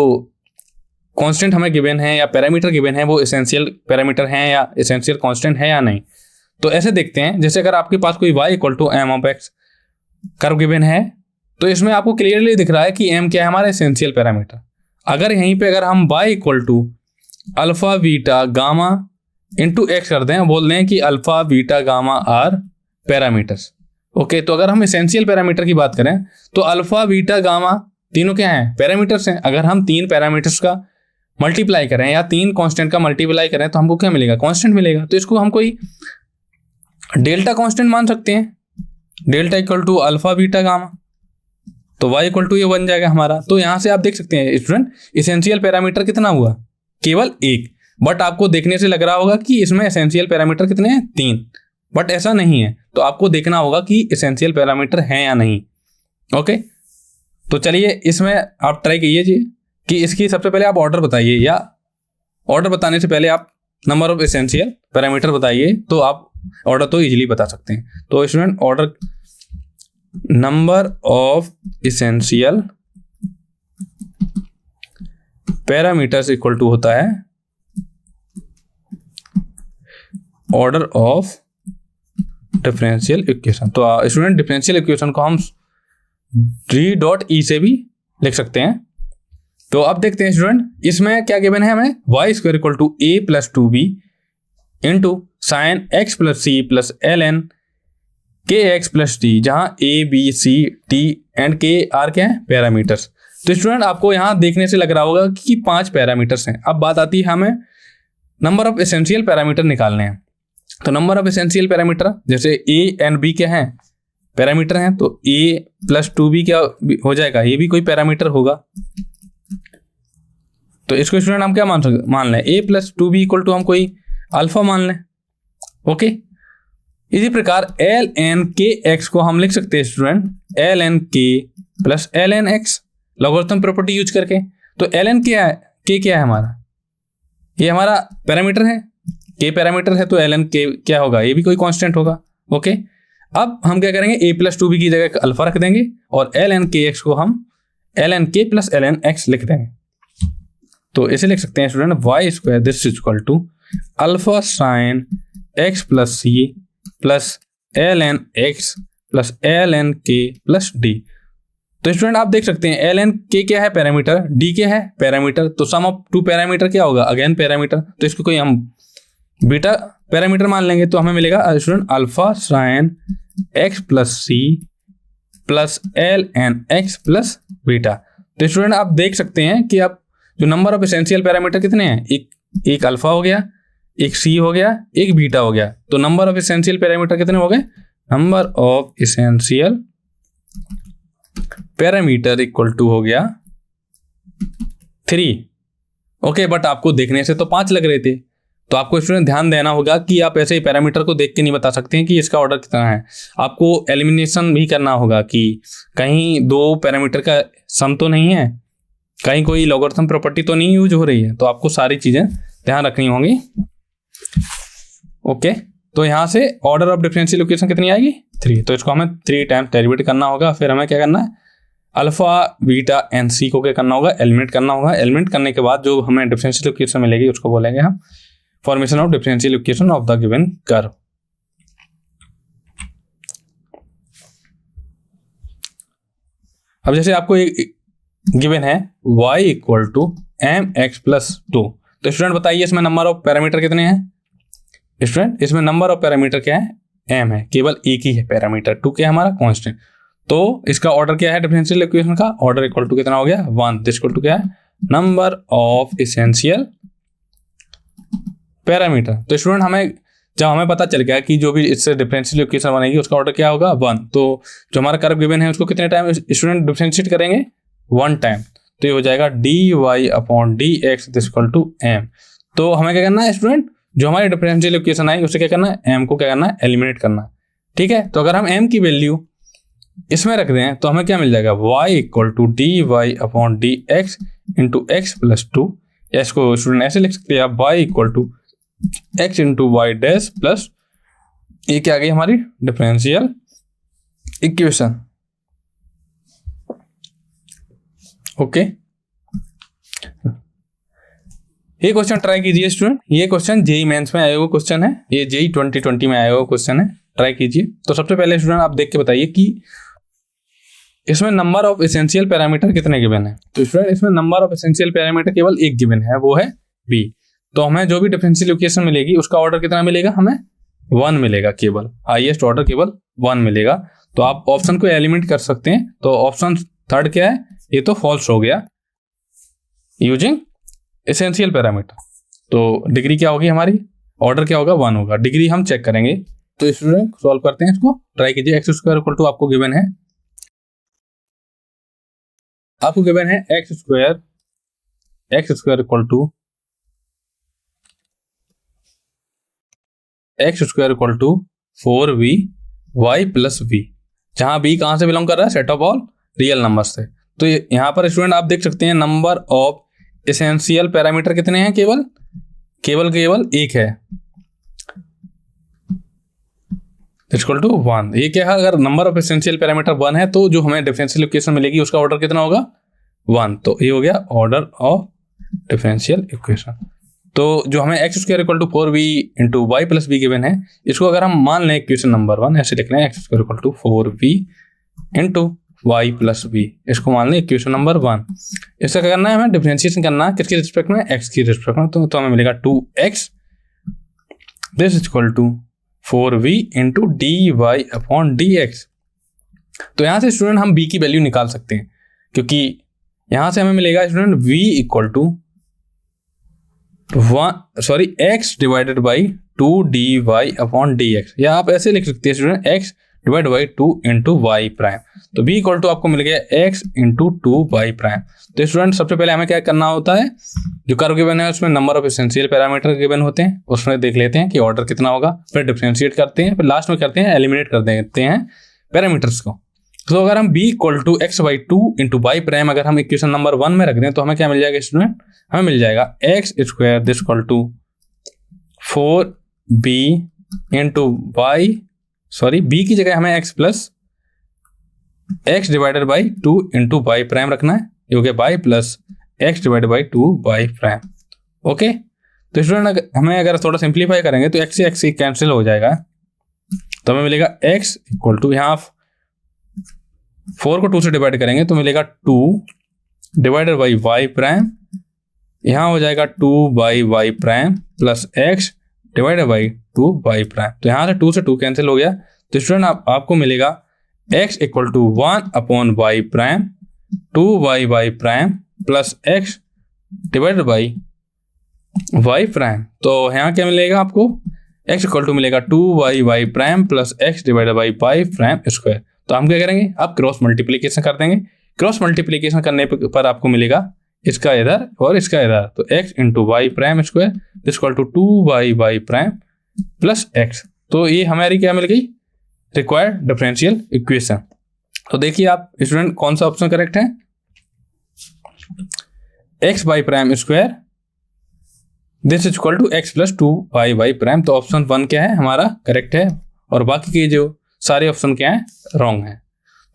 कांस्टेंट हमें गिवन है या पैरामीटर गिवन है वो एसेंशियल पैरामीटर है या एसेंशियल कांस्टेंट है या नहीं। तो ऐसे देखते हैं, जैसे अगर आपके पास कोई y equal to m of x curve given है तो इसमें आपको क्लियरली दिख रहा है कि m क्या है हमारा एसेंशियल पैरामीटर। अगर यहीं पे अगर हम y equal to alpha beta gamma into x कर दें, बोल दें कि alpha beta gamma are parameters. Okay, तो अगर हम एसेंशियल पैरामीटर की बात करें तो अल्फा बीटा गामा तीनों क्या हैं, पैरामीटर्स हैं। अगर हम तीन पैरामीटर्स का मल्टीप्लाई करें या तीन कांस्टेंट का मल्टीप्लाई करें तो हमको क्या मिलेगा, कांस्टेंट मिलेगा। तो इसको हम कोई डेल्टा कांस्टेंट मान सकते हैं, delta equal to alpha beta gamma, तो y इक्वल टू ये बन जाएगा हमारा। तो यहां से आप देख सकते हैं स्टूडेंट, एसेंशियल पैरामीटर कितना हुआ, केवल एक। बट आपको देखने से लग रहा होगा कि इसमें एसेंशियल पैरामीटर कितने हैं, 3, बट ऐसा नहीं है। तो आपको देखना होगा कि एसेंशियल पैरामीटर हैं या नहीं। ओके, तो चलिए इसमें आप ट्राई कीजिए कि इसकी सबसे पहले आप ऑर्डर बताइए, या ऑर्डर बताने से पहले आप नंबर ऑफ एसेंशियल पैरामीटर बताइए, तो आप ऑर्डर तो इजीली बता सकते हैं। तो student order, number of essential parameters equal to होता है ऑर्डर ऑफ डिफरेंशियल इक्वेशन। तो स्टूडेंट डिफरेंशियल इक्वेशन को हम d.e से भी लिख सकते हैं। तो अब देखते हैं स्टूडेंट, इसमें क्या गिवन है हमें, y square equal to a plus 2b into sine x plus c plus l n k x plus t, जहाँ a b c t and k are क्या है, पैरामीटर्स। तो स्टूडेंट आपको यहाँ देखने से लग रहा होगा कि 5 पैरामीटर्स हैं। अब बात आती है हमें नंबर ऑफ एसेंशियल पैरामीटर निकालने हैं। तो नंबर ऑफ एसेंशियल पैरामीटर, जैसे a एंड b क्या है, पैरामीटर हैं, तो a प्लस 2b क्या हो जाएगा, ये भी कोई पैरामीटर होगा। तो इसको स्टूडेंट हम क्या मान लें, a plus 2b equal to हम कोई अल्फा मान लें। ओके, इसी प्रकार एल एन के एक्स को हम लिख सकते हैं student l n k plus l n x, logarithm property use करके। तो एल एन क्या है, के क्या है हमारा, ये हमारा पैरामीटर है, के पैरामीटर है, तो एल एन के क्या होगा, ये भी कोई कांस्टेंट होगा। ओके, अब हम क्या करेंगे, a प्लस 2b की जगह अल्फा रख देंगे और एल एन के एक्स को हम l n k plus l n x लिख देंगे। तो इसे लिख सकते हैं student y square this is equal to alpha sine x plus c plus l n x plus l n k plus d. तो स्टूडेंट आप देख सकते हैं एल एन के क्या है, पैरामीटर, डी क्या है, पैरामीटर। तो सम ऑफ 2 पैरामीटर क्या होगा, अगेन पैरामीटर। तो इसको कोई हम बीटा पैरामीटर मान लेंगे, तो हमें मिलेगा student alpha sine x plus c plus l n x plus beta. तो स्टूडेंट आप देख सकते हैं कि आप जो नंबर ऑफ एसेंशियल पैरामीटर कितने हैं, एक अल्फा हो गया, एक सी हो गया, एक बीटा हो गया। तो नंबर ऑफ एसेंशियल पैरामीटर कितने हो गए, number of essential parameter equal to हो गया 3। ओके, बट आपको देखने से तो 5 लग रहे थे। तो आपको स्टूडेंट ध्यान देना होगा कि आप ऐसे ही पैरामीटर को देख के नहीं बता सकते हैं कि इसका ऑर्डर कितना है। आपको एलिमिनेशन भी करना होगा कि कहीं 2 पैरामीटर का सम तो नहीं है, कहीं कोई लॉगरिथम प्रॉपर्टी तो नहीं यूज हो रही है। तो आपको सारी चीजें ध्यान रखनी होंगी। ओके, तो यहाँ से ऑर्डर ऑफ डिफरेंशियल इक्वेशन कितनी आएगी, 3। तो इसको हमें 3 टाइम डेरिवेट करना होगा। फिर हमें क्या करना है, अल्फा बीटा एन सी को क्या करना होगा, एलिमिनेट करना होगा। एलिमिनेट करने के बाद जो हमें डिफरेंशियल इक्वेशन मिलेगी उसको बोलेंगे हम formation of differential equation of the given curve. अब जैसे आपको एक गिवन है y equal to m x plus 2। तो स्टूडेंट बताइए इसमें नंबर ऑफ पैरामीटर कितने हैं। स्टूडेंट इसमें नंबर ऑफ पैरामीटर क्या है, m है, केवल एक ही है पैरामीटर, 2 क्या है हमारा, कांस्टेंट। तो इसका ऑर्डर क्या है डिफरेंशियल इक्वेशन का, ऑर्डर इक्वल टू कितना हो गया, 1। दिस इक्वल टू क्या है, नंबर ऑफ एसेंशियल पैरामीटर। तो स्टूडेंट जब हमें पता चल गया कि जो भी इससे डिफरेंशियल इक्वेशन बनेगी उसका ऑर्डर क्या होगा, 1। तो जो हमारा कर्व गिवन है उसको कितने टाइम स्टूडेंट डिफरेंशिएट करेंगे, 1 टाइम। तो ये हो जाएगा dy upon dx this equal to m। तो हमें क्या करना है स्टूडेंट, जो हमारी डिफरेंशियल इक्वेशन आई उसे क्या करना है, m को क्या करना है, एलिमिनेट करना है। ठीक है, तो अगर हम m की वैल्यू इसमें रख दें तो हमें क्या मिल जाएगा, y equal to dy upon dx into x plus 2। या इसको स्टूडेंट ऐसे लिख सकते हैं आप, y equal to x into y dash plus ये क्या आ गई हमारी डिफरेंशियल इक्वेशन। ओके, ये क्वेश्चन ट्राई कीजिए स्टूडेंट, ये क्वेश्चन जेई मेंस में आया हुआ क्वेश्चन है, ये जेई 2020 में आया हुआ क्वेश्चन है, ट्राई कीजिए। तो सबसे पहले स्टूडेंट आप देख के बताइए कि इसमें नंबर ऑफ एसेंशियल पैरामीटर कितने गिवन है। तो स्टूडेंट इसमें नंबर ऑफ एसेंशियल पैरामीटर केवल एक गिवन है, वो है बी। तो हमें जो भी डिफरेंशियल इक्वेशन मिलेगी उसका ऑर्डर कितना मिलेगा, हमें 1 मिलेगा, केवल हाईएस्ट ऑर्डर केवल 1 मिलेगा। तो आप ऑप्शन को एलिमिनेट कर सकते हैं। तो ऑप्शन थर्ड क्या है, ये तो फॉल्स हो गया, यूजिंग एसेंशियल पैरामीटर। तो डिग्री क्या होगी हमारी, ऑर्डर क्या होगा, 1 होगा। डिग्री हम चेक करेंगे। तो स्टूडेंट सॉल्व करते हैं इसको, ट्राई कीजिए। एक्स स्क्वायर इक्वल टू आपको गिवन है, x square equal to equal to 4v y plus v, जहां b कहां से बिलोंग कर रहा है, set of all real numbers से। तो यहां पर स्टूडेंट आप देख सकते हैं नंबर ऑफ एसेंशियल पैरामीटर कितने हैं, केवल एक है, इक्वल टू 1। ये क्या है, अगर नंबर ऑफ एसेंशियल पैरामीटर 1 है तो जो हमें डिफरेंशियल इक्वेशन मिलेगी उसका ऑर्डर कितना होगा, 1। तो ये हो गया ऑर्डर ऑफ डिफरेंशियल इक्वेशन। तो जो हमें x square equal to 4v into y plus b given है, इसको अगर हम मान लें इक्वेशन नंबर 1, ऐसे लिख रहे हैं, x square equal to 4v into y plus b, इसको मान लें इक्वेशन नंबर 1। इसका क्या करना है, हमें डिफरेंशिएशन करना है, किसकी रिस्पेक्ट में, एक्स की रिस्पेक्ट में। तो हमें मिलेगा 2x this equal to 4v into d Y upon D x. तो यहाँ से स्टूडेंट हम b की वैल्यू निकाल सकते हैं, क्योंकि यहाँ से हमें मिलेगा student v equal to x divided by 2dy upon dx, या आप ऐसे लिख सकते हैं student x divide by 2 into y prime. तो b इक्वल टू आपको मिल गया x इंटू 2y प्राइम। तो स्टूडेंट सबसे पहले हमें क्या करना होता है, जो कर्व गिवन है उसमें number of essential parameter given होते हैं, उसमें देख लेते हैं कि ऑर्डर कितना होगा, फिर डिफरेंशिएट करते हैं, फिर लास्ट में करते हैं एलिमिनेट कर देते हैं पैरामीटर्स को। तो अगर हम b equal to x by 2 into y prime अगर हम इक्वेशन नंबर 1 में रख दें तो हमें क्या मिल जाएगा स्टूडेंट, हमें मिल जाएगा x square this equal to 4b into y, b की जगह हमें x plus x divided by 2 into y prime रखना है, ये हो गया y plus x divided by 2 y prime. Okay, तो स्टूडेंट हमें अगर थोड़ा सिंप्लीफाई करेंगे तो x से x कैंसिल हो जाएगा, तो हमें मिलेगा x इक्वल टू, यहाँ 4 को 2 से डिवाइड करेंगे तो मिलेगा 2 डिवाइडेड बाई वाई प्राइम, यहाँ हो जाएगा 2 by y prime plus x divided by 2 y prime. तो यहाँ से 2 से 2 कैंसिल हो गया। तो स्टूडेंट आपको मिलेगा x equal to 1 upon y prime 2 y y prime plus x divided by y prime. तो यहाँ क्या मिलेगा आपको, x इक्वल टू मिलेगा 2 y y prime plus x divided by y prime square. तो हम क्या करेंगे, अब क्रॉस मल्टीप्लीकेशन कर देंगे। क्रॉस मल्टीप्लीकेशन करने पर आपको मिलेगा इसका इधर और इसका इधर, तो x into y prime square equal to 2 y y prime plus x। तो ये हमारी क्या मिल गई, रिक्वायर्ड डिफरेंशियल इक्वेशन। तो देखिए आप स्टूडेंट कौन सा ऑप्शन करेक्ट है, x y prime square this equal to x plus 2 y y prime. तो ऑप्शन 1 क्या है हमारा करेक्ट है, और बाकी के जो सारे ऑप्शन क्या है, रॉन्ग है।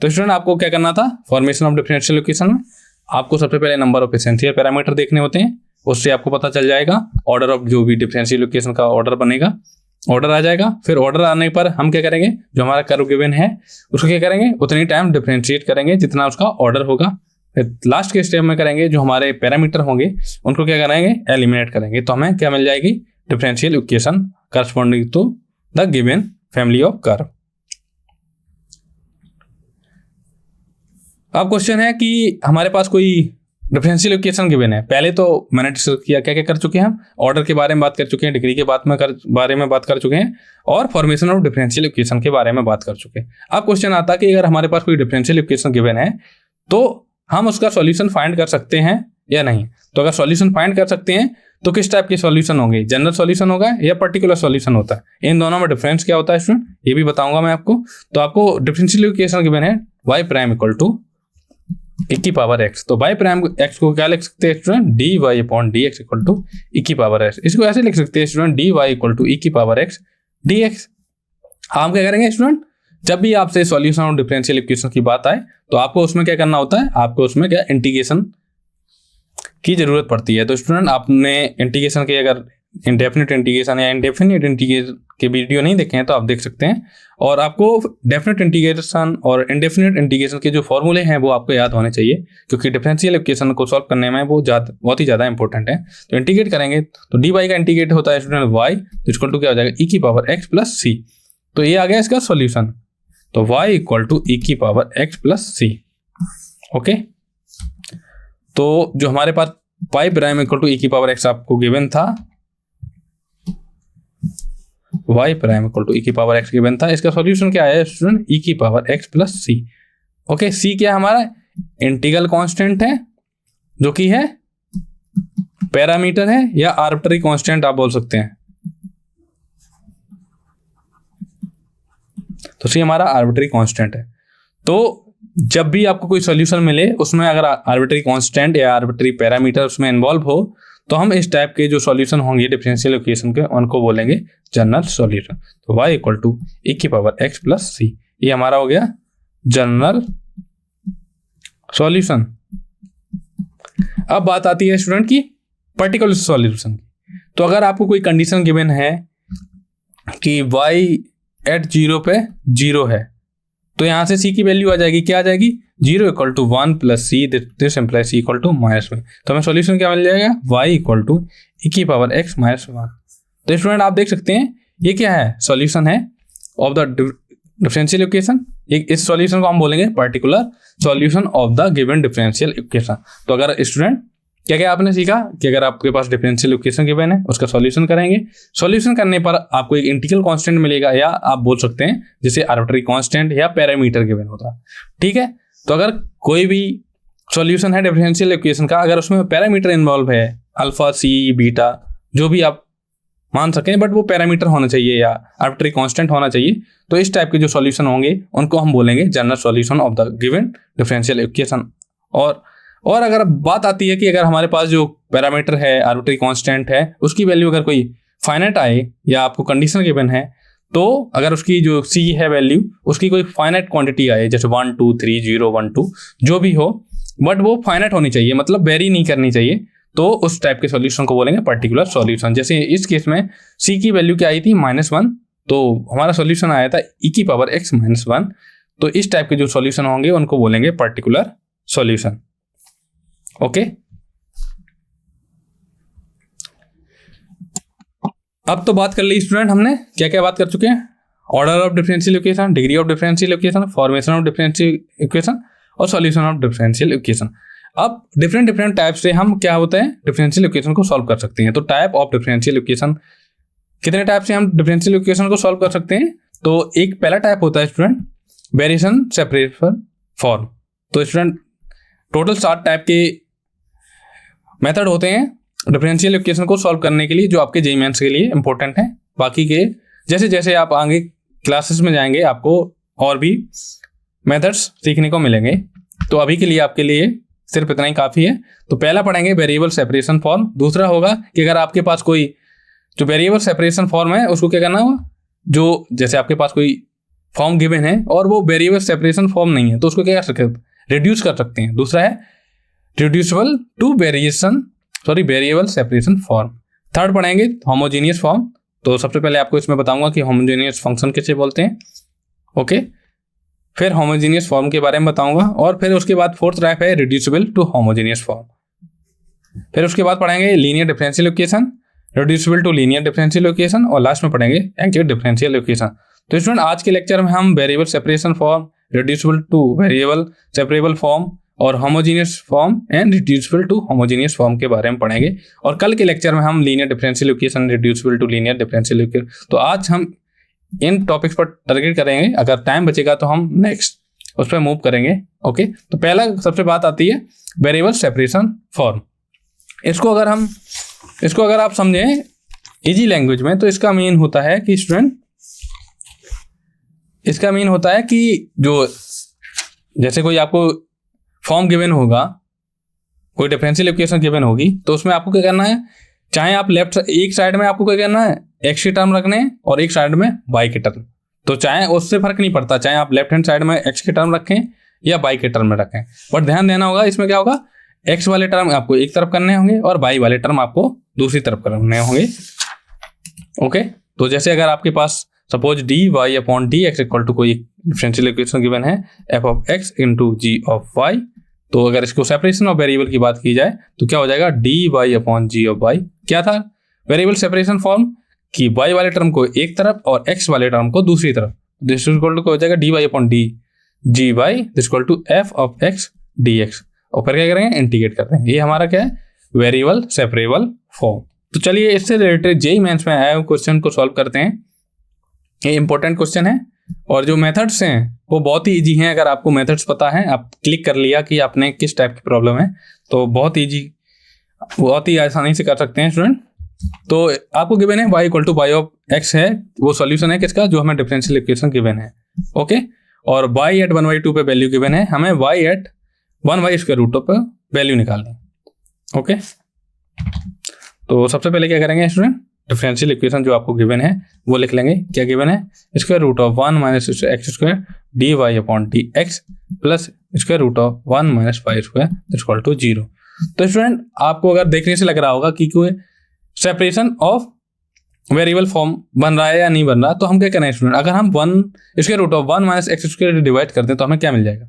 तो स्टूडेंट आपको क्या करना था, फॉर्मेशन ऑफ डिफरेंशियल इक्वेशन में आपको सबसे पहले नंबर ऑफ एसेंशियल पैरामीटर देखने होते हैं, उससे आपको पता चल जाएगा ऑर्डर ऑफ जो भी डिफरेंशियल इक्वेशन का ऑर्डर बनेगा, ऑर्डर आ जाएगा। फिर ऑर्डर आने पर हम क्या करेंगे, जो हमारा कर्व गिवन है उसको क्या करेंगे, उतनी टाइम डिफरेंशिएट करेंगे जितना उसका ऑर्डर होगा। फिर लास्ट के स्टेप में करेंगे, जो हमारे पैरामीटर होंगे उनको क्या करेंगे, एलिमिनेट करेंगे। तो हमें क्या मिल जाएगी, differential equation corresponding to the given family of curve. अब क्वेश्चन है कि हमारे पास कोई डिफरेंशियल इक्वेशन गिवन है। पहले तो मैंने डिस्कस किया, क्या क्या कर चुके हैं हम, ऑर्डर के बारे में बात कर चुके हैं, डिग्री के बारे में बात कर चुके हैं, और फॉर्मेशन ऑफ डिफरेंशियल इक्वेशन के बारे में बात कर चुके हैं। अब क्वेश्चन आता है कि अगर हमारे पास कोई डिफरेंशियल इक्वेशन गिवन है तो हम उसका सॉल्यूशन फाइंड कर सकते हैं या नहीं। तो अगर सॉल्यूशन फाइंड कर सकते हैं तो किस टाइप के सॉल्यूशन होंगे, जनरल सॉल्यूशन होगा या पर्टिकुलर सॉल्यूशन होता है, इन दोनों में डिफरेंस क्या होता है स्टूडेंट, ये भी बताऊंगा मैं आपको। तो आपको डिफरेंशियल इक्वेशन गिवन है y prime equal to e की पावर x, तो y प्राइम x को क्या लिख सकते हैं student, dy upon dx equal to e की पावर x। इसको ऐसे लिख सकते हैं student, dy equal to e की पावर x dx। हम क्या करेंगे स्टूडेंट, जब भी आपसे सॉल्यूशन ऑफ डिफरेंशियल इक्वेशन की बात आए तो आपको उसमें क्या करना होता है, आपको उसमें क्या इंटीग्रेशन की ज़रूरत पड़ती है। तो स्टूडेंट आपने इंटीग्रेशन के अगर इंडेफिनिट इंटीग्रेशन या इंडेफिनिट इंटीग्रेशन के वीडियो नहीं देखे हैं तो आप देख सकते हैं, और आपको डेफिनेट इंटीग्रेशन और इंडेफिनिट इंटीग्रेशन के जो फॉर्मूले हैं वो आपको याद होने चाहिए, क्योंकि डिफरेंशियल इक्वेशन को सॉल्व करने में वो बहुत ही ज़्यादा इंपॉर्टेंट है। तो इंटीग्रेट करेंगे तो डी वाई का इंटीग्रेट होता है स्टूडेंट वाई, तो इक्वल टू क्या हो जाएगा ई की पावर एक्स प्लस सी। तो ये आ गया इसका सॉल्यूशन, तो y इक्वल टू ई की power x plus c. Okay, तो जो हमारे पास पाई प्राइम इक्वल टू ई की पावर एक्स आपको गिवन था, y प्राइम इक्वल टू ई की पावर एक्स गिवन था, इसका सॉल्यूशन क्या है स्टूडेंट, ई की power x plus c. Okay, सी क्या हमारा इंटीग्रल कांस्टेंट है जो कि है पैरामीटर है या आर्बिट्ररी कांस्टेंट आप बोल सकते हैं। तो सी हमारा आर्बिट्ररी कांस्टेंट है। तो जब भी आपको कोई सॉल्यूशन मिले उसमें अगर आर्बिट्ररी कांस्टेंट या आर्बिट्ररी पैरामीटर उसमें इन्वॉल्व हो तो हम इस टाइप के जो सॉल्यूशन होंगे डिफरेंशियल इक्वेशन के उनको बोलेंगे जनरल सॉल्यूशन। तो y इक्वल टू ई की पावर एक्स प्लस सी, ये हमारा हो गया जनरल सॉल्यूशन। अब बात आती है स्टूडेंट की पर्टिकुलर सॉल्यूशन की। तो अगर आपको कोई कंडीशन गिवन है कि y एट 0 पे 0 है, तो यहाँ से c की वैल्यू आ जाएगी, क्या आ जाएगी 0 equal to 1 plus C, this implies c equal to -1। तो हमें सॉल्यूशन क्या मिल जाएगा, y इक्वल टू ई की पावर x -1। तो स्टूडेंट आप देख सकते हैं ये क्या है, सॉल्यूशन है ऑफ द डिफरेंशियल इक्वेशन। इस सॉल्यूशन को हम बोलेंगे particular solution of the given differential equation. तो अगर स्टूडेंट क्या क्या आपने सीखा कि अगर आपके पास डिफरेंशियल इक्वेशन गिवन है उसका सॉल्यूशन करेंगे, सॉल्यूशन करने पर आपको एक इंटीग्रल कांस्टेंट मिलेगा, या आप बोल सकते हैं जैसे आर्बिट्ररी कांस्टेंट या पैरामीटर गिवन होता है। ठीक है, तो अगर कोई भी सॉल्यूशन है डिफरेंशियल इक्वेशन का, अगर उसमें पैरामीटर इन्वॉल्व है अल्फा सी बीटा जो भी आप मान सकें, बट वो पैरामीटर होना चाहिए या आर्बिट्ररी कांस्टेंट होना चाहिए, तो इस टाइप के जो सॉल्यूशन होंगे उनको हम बोलेंगे general solution of the given differential equation. और अगर बात आती है कि अगर हमारे पास जो पैरामीटर है आर्बिट्ररी कांस्टेंट है उसकी वैल्यू अगर कोई फाइनाइट आए या आपको कंडीशन गिवन है, तो अगर उसकी जो c है वैल्यू उसकी कोई फाइनाइट क्वांटिटी आए जैसे 1 2 3 0 1 2 जो भी हो, बट वो फाइनाइट होनी चाहिए, मतलब वेरी नहीं करनी चाहिए, तो उस टाइप के सॉल्यूशन को बोलेंगे पर्टिकुलर सॉल्यूशन। जैसे इस केस में c की वैल्यू क्या आई थी -1, तो हमारा सॉल्यूशन आया था e की पावर x -1। तो इस टाइप के जो सॉल्यूशन होंगे उनको बोलेंगे पर्टिकुलर सॉल्यूशन। ओके, अब तो बात कर ली स्टूडेंट हमने क्या क्या बात कर चुके हैं, order of differential equation, degree of differential equation, formation of differential equation और सॉल्यूशन ऑफ डिफरेंशियल इक्वेशन। अब डिफरेंट टाइप से हम क्या होता है डिफरेंशियल इक्वेशन को सॉल्व कर सकते हैं। तो टाइप ऑफ डिफरेंशियल इक्वेशन, कितने टाइप से हम डिफरेंशियल इक्वेशन को सॉल्व कर सकते हैं, तो एक पहला टाइप होता है स्टूडेंट वेरिएशन सेपरेशन फॉर्म। तो स्टूडेंट टोटल 7 टाइप के मेथड होते हैं डिफरेंशियल इक्वेशन को सॉल्व करने के लिए जो आपके जेईई मेंस के लिए इंपॉर्टेंट है। बाकी के जैसे जैसे आप आगे क्लासेस में जाएंगे आपको और भी मेथड्स सीखने को मिलेंगे। तो अभी के लिए आपके लिए सिर्फ इतना ही काफ़ी है। तो पहला पढ़ेंगे वेरिएबल सेपरेशन फॉर्म। दूसरा होगा कि अगर आपके पास कोई जो वेरिएबल सेपरेशन फॉर्म है उसको क्या करना होगा, जो जैसे आपके पास कोई फॉर्म गिवन है और वो वेरिएबल सेपरेशन फॉर्म नहीं है तो उसको क्या कर सकते हैं, रिड्यूस कर सकते हैं। दूसरा है reducible to variable separation form. Third पढ़ेंगे होमोजेनियस फॉर्म। तो सबसे पहले आपको इसमें बताऊंगा कि होमोजेनियस फंक्शन किसे बोलते हैं। ओके, फिर होमोजेनियस फॉर्म के बारे में बताऊंगा और फिर उसके बाद फोर्थ टाइप है रिड्यूसिबल टू होमोजेनियस फॉर्म। फिर उसके बाद पढ़ेंगे linear differential equation, reducible to linear differential equation और लास्ट में पढ़ेंगे एक्चुअल डिफरेंशियल इक्वेशन। तो स्टूडेंट आज के लेक्चर में हम variable separation form, reducible to variable separable form और homogeneous form and reducible to homogeneous form के बारे में पढ़ेंगे। और कल के लेक्चर में हम linear differential equation, reducible to linear differential equation. तो आज हम इन टॉपिक्स पर टारगेट करेंगे, अगर टाइम बचेगा तो हम नेक्स्ट उस पर मूव करेंगे। ओके, तो पहला सबसे बात आती है वेरिएबल सेपरेशन फॉर्म। इसको अगर आप समझें इजी लैंग्वेज में तो इसका मीन होता है कि स्टूडेंट इसका मीन होता है कि जो जैसे कोई आपको फॉर्म गिवन होगा, कोई डिफरेंशियल इक्वेशन गिवन होगी, तो उसमें आपको क्या करना है, चाहे आप लेफ्ट एक साइड में आपको क्या करना है एक्स की टर्म रखने हैं और एक साइड में वाई की टर्म। तो चाहे उससे फर्क नहीं पड़ता, चाहे आप लेफ्ट हैंड साइड में एक्स की टर्म रखें या वाई के टर्म में रखें, बट ध्यान देना होगा इसमें क्या होगा एक्स वाले टर्म आपको एक तरफ करने होंगे और वाई वाले टर्म आपको दूसरी तरफ करने होंगे। ओके, तो जैसे अगर आपके पास suppose d Y upon D x equal to कोई डिफरेंशियल इक्वेशन गिवन है f of x into g of y, तो अगर इसको सेपरेशन ऑफ वेरिएबल की बात की जाए तो क्या हो जाएगा, d Y upon g of y. क्या था वेरिएबल सेपरेशन फॉर्म कि वाई वाले टर्म को एक तरफ और एक्स वाले टर्म को दूसरी तरफ। दिस इक्वल टू हो जाएगा d Y upon d g y this equal to f of x d x, और फिर क्या करेंगे, इंटीग्रेट कर देंगे। ये हमारा क्या है, वेरिएबल सेपरेबल फॉर्म। तो चलिए इससे रिलेटेड जेईई मेंस में आए क्वेश्चन को सॉल्व करते हैं। ये इंपॉर्टेंट क्वेश्चन है और जो मेथड्स हैं वो बहुत ही इजी हैं। अगर आपको मेथड्स पता है, आप क्लिक कर लिया कि आपने किस टाइप की प्रॉब्लम है, तो बहुत ईजी, बहुत ही आसानी से कर सकते हैं स्टूडेंट। तो आपको गिवन है y equal to y of x है, वो सॉल्यूशन है किसका, जो हमें डिफरेंशियल इक्वेशन गिवन है। ओके, और y एट 1/2 पे वैल्यू गिवन है, हमें y at 1y square root पे वैल्यू निकालनी। ओके, तो सबसे पहले क्या करेंगे स्टूडेंट, डिफरेंशियल इक्वेशन जो आपको गिवन है वो लिख लेंगे। क्या गिवन है, square root of 1 minus x square d Y upon D x plus square root of 1 minus y square equal to 0। तो स्टूडेंट आपको अगर देखने से लग रहा होगा कि कोई सेपरेशन ऑफ वेरिएबल फॉर्म बन रहा है या नहीं बन रहा, तो हम क्या करें स्टूडेंट, अगर हम 1 square root of 1 minus x square divide करते हैं तो हमें क्या मिल जाएगा,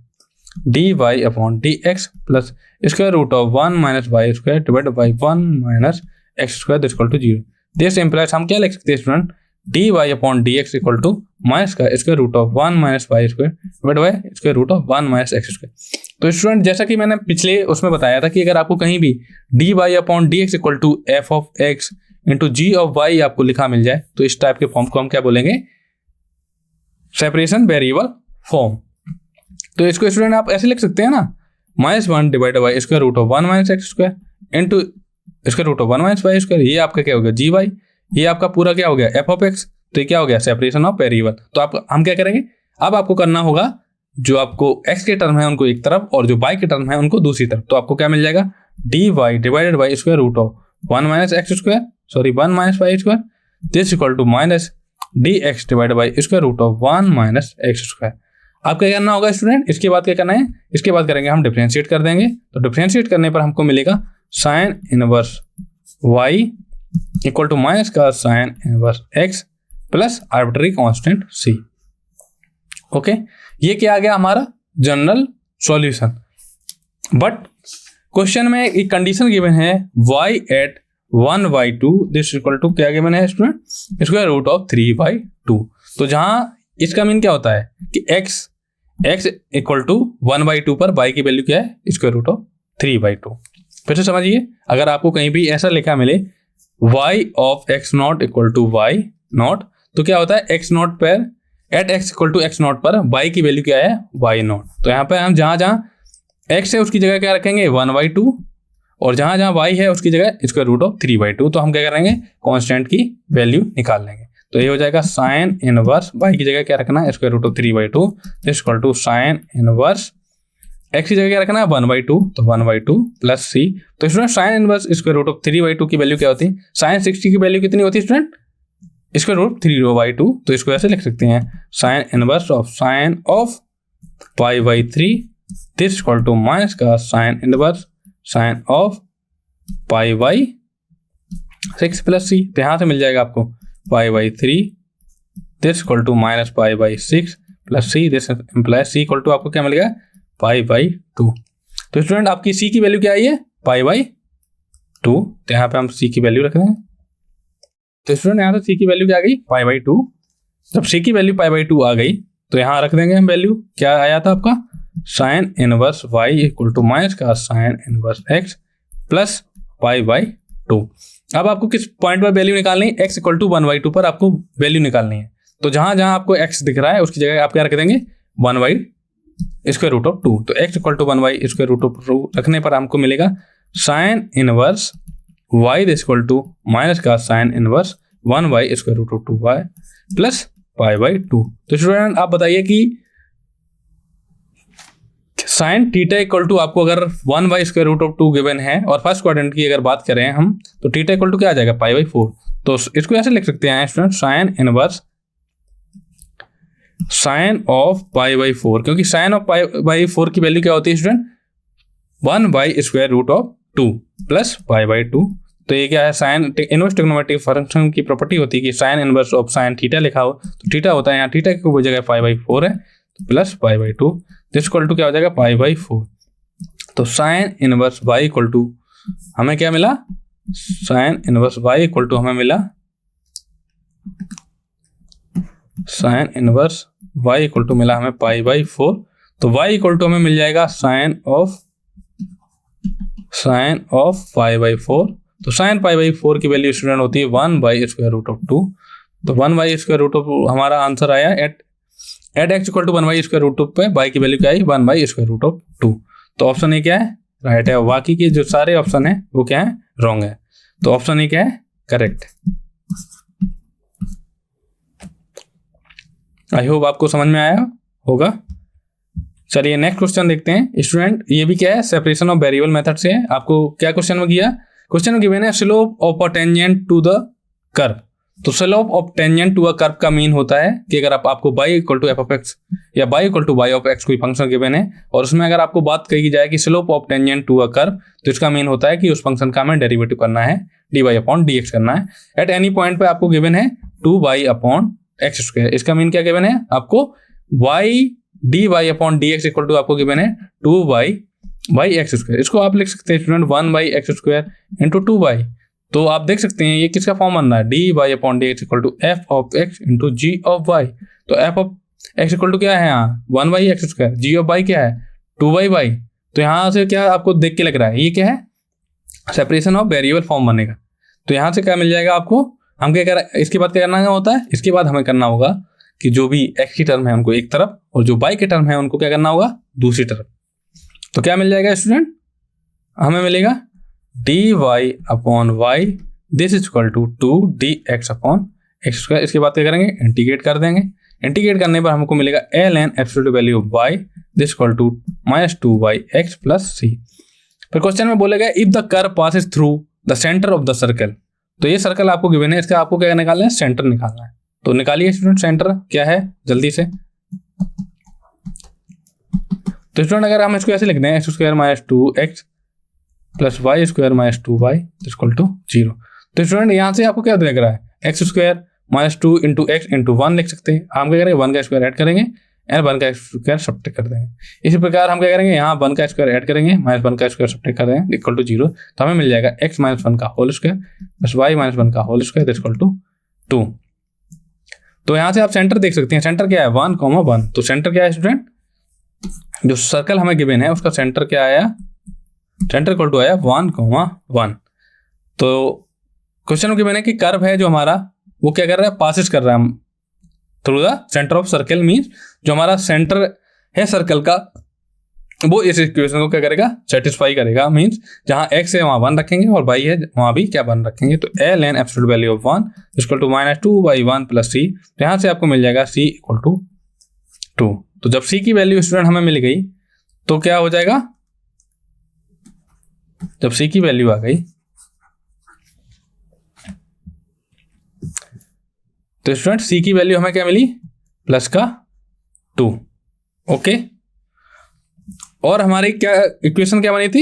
d Y upon D x plus square root of 1 minus y square divide by 1 minus x square equal to 0। This implies हम क्या लिख सकते हैं student, d Y upon D x equal to minus का square root of 1 minus y square divide by square root of 1 minus x square. तो student जैसा कि मैंने पिछले उसमें बताया था कि अगर आपको कहीं भी d Y upon D x equal to f of x into g of y आपको लिखा मिल जाए, तो इस टाइप के फॉर्म को हम क्या बोलेंगे, सेपरेशन वेरिएबल फॉर्म। तो इसको स्टूडेंट आप ऐसे लिख सकते हैं ना, -1 divide by square root of 1 minus x square into square root of 1 minus y square. ये आपका क्या हो गया, जी वाई, ये आपका पूरा क्या हो गया, एफ ऑफ एक्स। तो ये क्या हो गया, सेपरेशन ऑफ वेरिएबल। तो आप हम क्या करेंगे, अब आपको करना होगा जो आपको x के टर्म है उनको एक तरफ और जो y के टर्म है उनको दूसरी तरफ। तो आपको क्या मिल जाएगा, d y divided by square root of 1 minus x square, sorry 1 minus y square this equal to minus d x divided by square root of 1 minus x square. अब क्या करना होगा स्टूडेंट, इसके बाद क्या करना है, इसके बाद करेंगे हम डिफरेंशिएट कर देंगे। तो डिफरेंशिएट करने पर हमको मिलेगा sine inverse y equal to minus का sine inverse x plus arbitrary constant c। Okay, ये क्या आ गया हमारा जनरल सॉल्यूशन। बट क्वेश्चन में एक कंडीशन गिवन है y at 1/2 this equal to क्या गिवन है स्टूडेंट, स्क्वायर रूट ऑफ 3/2। तो जहां इसका मीन क्या होता है कि x इक्वल टू 1/2 पर y की वैल्यू क्या है, स्क्वायर रूट ऑफ 3/2। फिर से समझिए, अगर आपको कहीं भी ऐसा लिखा मिले y of x not equal to y not, तो क्या होता है x नॉट पर at x equal to x not पर y की वैल्यू क्या है, y नॉट। तो यहाँ पे हम जहाँ x है उसकी जगह क्या रखेंगे, 1/2, और जहाँ y है उसकी जगह स्क्वायर रूट ऑफ 3/2। तो हम क्या करेंगे, कांस्टेंट की वैल्यू निकाल लेंगे। तो ये हो जाएगा साइन इनवर्स y की जगह क्या रखना है, square root of 3/2 equal to sine inverse x की जगह क्या रखना है 1/2, तो 1/2 प्लस c। तो student sine inverse square root of 3/2 की वैल्यू क्या होती है, साइन 60 की वैल्यू कितनी होती है स्टूडेंट, स्क्वायर रूट 3/2। तो इसको ऐसे लिख सकते हैं, sine inverse of sine of π/3 this equal to minus का sine inverse sine of π/6 plus c। तो यहाँ से मिल जाएगा आपको π/3 this equal to minus π/6 plus c this implies c equal to आपको क्या मिल गया, π/2। तो स्टूडेंट आपकी c की वैल्यू क्या आई है, π/2। तो यहाँ पे हम c की वैल्यू रख देंगे। तो स्टूडेंट यहाँ से c की वैल्यू क्या आ गई, π/2। जब c की वैल्यू π/2 आ गई तो यहाँ रख देंगे हम वैल्यू, क्या आया था आपका, sine inverse y equal to minus का साइन इनवर्स x प्लस π/2। अब आपको किस पॉइंट पर वैल्यू निकालनी है, x इक्वल टू 1/2 पर आपको वैल्यू निकालनी है। तो जहाँ जहाँ आपको x दिख रहा है उसकी जगह आप क्या रख देंगे, 1/स्क्वायर रूट ऑफ 2। तो x इक्वल टू 1/स्क्वायर रूट ऑफ 2 रखने पर हमको मिलेगा sine inverse y equal to minus का साइन इनवर्स 1/स्क्वायर रूट ऑफ 2y प्लस π/2। तो स्टूडेंट आप बताइए कि साइन थीटा इक्वल टू आपको अगर 1/स्क्वायर रूट ऑफ 2 गिवन है और फर्स्ट क्वाड्रेंट की अगर बात करें हम, तो थीटा इक्वल टू क्या आ जाएगा, π/4। तो इसको ऐसे लिख सकते हैं student, sine inverse sine of π/4, क्योंकि साइन ऑफ π/4 की वैल्यू क्या होती है स्टूडेंट, 1/√2 प्लस y/2। तो ये क्या है, साइन इनवर्स ट्रिग्नोमेट्रिक फंक्शन की प्रॉपर्टी होती है कि sign inverse of sine theta लिखा हो तो थीटा होता है, यहाँ थीटा की जगह π/4 है तो plus y/2 this equal to क्या हो जाएगा π/4। तो sine inverse y equal to हमें क्या मिला, sine inverse y equal to हमें मिला sine inverse y equal to मिला हमें π/4। तो y इक्वल टू हमें मिल जाएगा साइन ऑफ π/4। तो साइन π/4 की वैल्यू स्टूडेंट होती है 1/√2। तो 1/√2 हमारा आंसर आया एट x इक्वल टू 1/√2 पे y की वैल्यू क्या आई 1/√2। तो ऑप्शन ए क्या है, राइट है। बाकी के जो सारे ऑप्शन है वो क्या है, रॉन्ग है। तो ऑप्शन ए क्या है, करेक्ट। आई होप आपको समझ में आया होगा। चलिए नेक्स्ट क्वेश्चन देखते हैं स्टूडेंट। ये भी क्या है, सेपरेशन ऑफ वेरिएबल मेथड से है। आपको क्या क्वेश्चन में किया, क्वेश्चन में गिवन है slope of a tangent to the curve. तो slope of tangent to a curve का मीन होता है कि अगर आपको y equal to f of x या y equal to y of x कोई फंक्शन गिवन है और उसमें अगर आपको बात कही जाए कि slope of tangent to a curve, तो इसका मीन होता है कि उस फंक्शन का हमें डेरिवेटिव करना है, dy/dx करना है। एट एनी पॉइंट पे आपको गिवन है 2y/x²। इसका मीन क्या गिवन है आपको, y dy/dx इक्वल टू आपको गिवन है 2y/x²। इसको आप लिख सकते हैं स्टूडेंट 1/x² इंटू 2y। तो आप देख सकते हैं ये किसका फॉर्म बन रहा है, dy/dx equal to f of x into g of y। तो f of x equal to क्या है यहाँ 1/x², g ऑफ y क्या है 2y/y। तो यहाँ से क्या आपको देख के लग रहा है ये क्या है, सेपरेशन ऑफ वेरिएबल फॉर्म बनेगा। तो यहाँ से क्या मिल जाएगा आपको, हम क्या कर, इसके बाद क्या करना होता है, इसके बाद हमें करना होगा कि जो भी x की टर्म है उनको एक तरफ और जो y के टर्म है उनको क्या करना होगा दूसरी तरफ। तो क्या मिल जाएगा स्टूडेंट, हमें मिलेगा dy/y this is equal to 2dx/x²। इसके बाद क्या करेंगे, इंटीग्रेट कर देंगे। इंटीग्रेट करने पर हमको मिलेगा ln absolute value of y this equal to -2yx plus c। फिर क्वेश्चन में बोलेगा if the curve passes through the centre of the circle. तो ये सर्कल आपको गिवन है, इसका आपको क्या निकालना है, सेंटर निकालना है। तो निकालिए स्टूडेंट सेंटर क्या है जल्दी से। तो स्टूडेंट अगर हम इसको ऐसे लिख दें x² - 2x plus y² - 2y equal to 0। तो स्टूडेंट यहाँ से आपको क्या दिख रहा है, x² - 2 इंटू x इंटू 1 लिख सकते हैं। हम क्या करेंगे 1 का स्क्वायर ऐड करेंगे एंड 1 का स्क्वायर सब्ट्रैक्ट कर देंगे। इसी प्रकार हम क्या करेंगे, यहाँ 1 का स्क्वायर ऐड करेंगे -1 का स्क्वायर सब्ट्रैक्ट कर देंगे इक्वल टू 0। तो हमें मिल जाएगा x - 1 का होल स्क्वायर प्लस y - 1 का होल स्क्वायर इक्वल टू 2। तो यहाँ से आप सेंटर देख सकते हैं, सेंटर क्या है 1,1। तो सेंटर क्या है स्टूडेंट, जो सर्कल हमें गिवन है उसका सेंटर क्या आया, सेंटर इक्वल टू आया 1,1। तो क्वेश्चन में गिवन है कि कर्व है जो हमारा वो क्या कर रहा है, पासिस कर रहा है through the centre of circle. Means जो हमारा सेंटर है सर्कल का वो इस इक्वेशन को क्या करेगा, सेटिस्फाई करेगा। मीन्स जहाँ x है वहाँ 1 रखेंगे और y है वहाँ भी क्या 1 रखेंगे। तो ln absolute value of 1 equal to -2/1 plus c। तो यहाँ से आपको मिल जाएगा c इक्वल टू 2। तो जब c की वैल्यू स्टूडेंट हमें मिल गई तो क्या हो जाएगा, जब c की वैल्यू आ गई तो स्टूडेंट c की वैल्यू हमें क्या मिली प्लस का 2। ओके, और हमारी क्या इक्वेशन क्या बनी थी,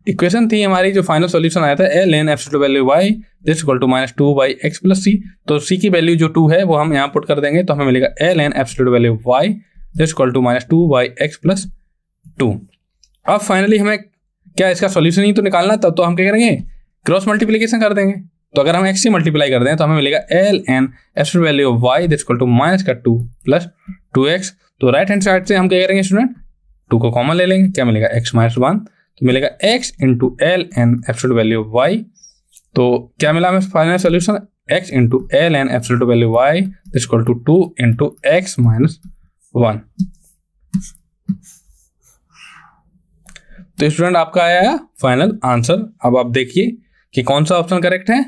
इक्वेशन थी हमारी जो फाइनल सॉल्यूशन आया था ln absolute value y this equal to -2/x plus c। तो c की वैल्यू जो 2 है वो हम यहाँ पुट कर देंगे तो हमें मिलेगा ln absolute value y this equal to -2/x plus 2। अब फाइनली हमें क्या इसका सॉल्यूशन ही तो निकालना, तब तो हम क्या करेंगे क्रॉस मल्टीप्लिकेशन कर देंगे। तो अगर हम x से मल्टीप्लाई कर दें तो हमें मिलेगा ln absolute value of y this equal to -2 plus 2x। तो राइट हैंड साइड से हम क्या करेंगे स्टूडेंट 2 को कॉमन ले लेंगे, क्या मिलेगा x - 1। तो मिलेगा x into ln absolute value of y। तो क्या मिला हमें final solution x into ln absolute value y this equal to 2 into x - 1। तो स्टूडेंट आपका आया फाइनल आंसर। अब आप देखिए कि कौन सा ऑप्शन करेक्ट है।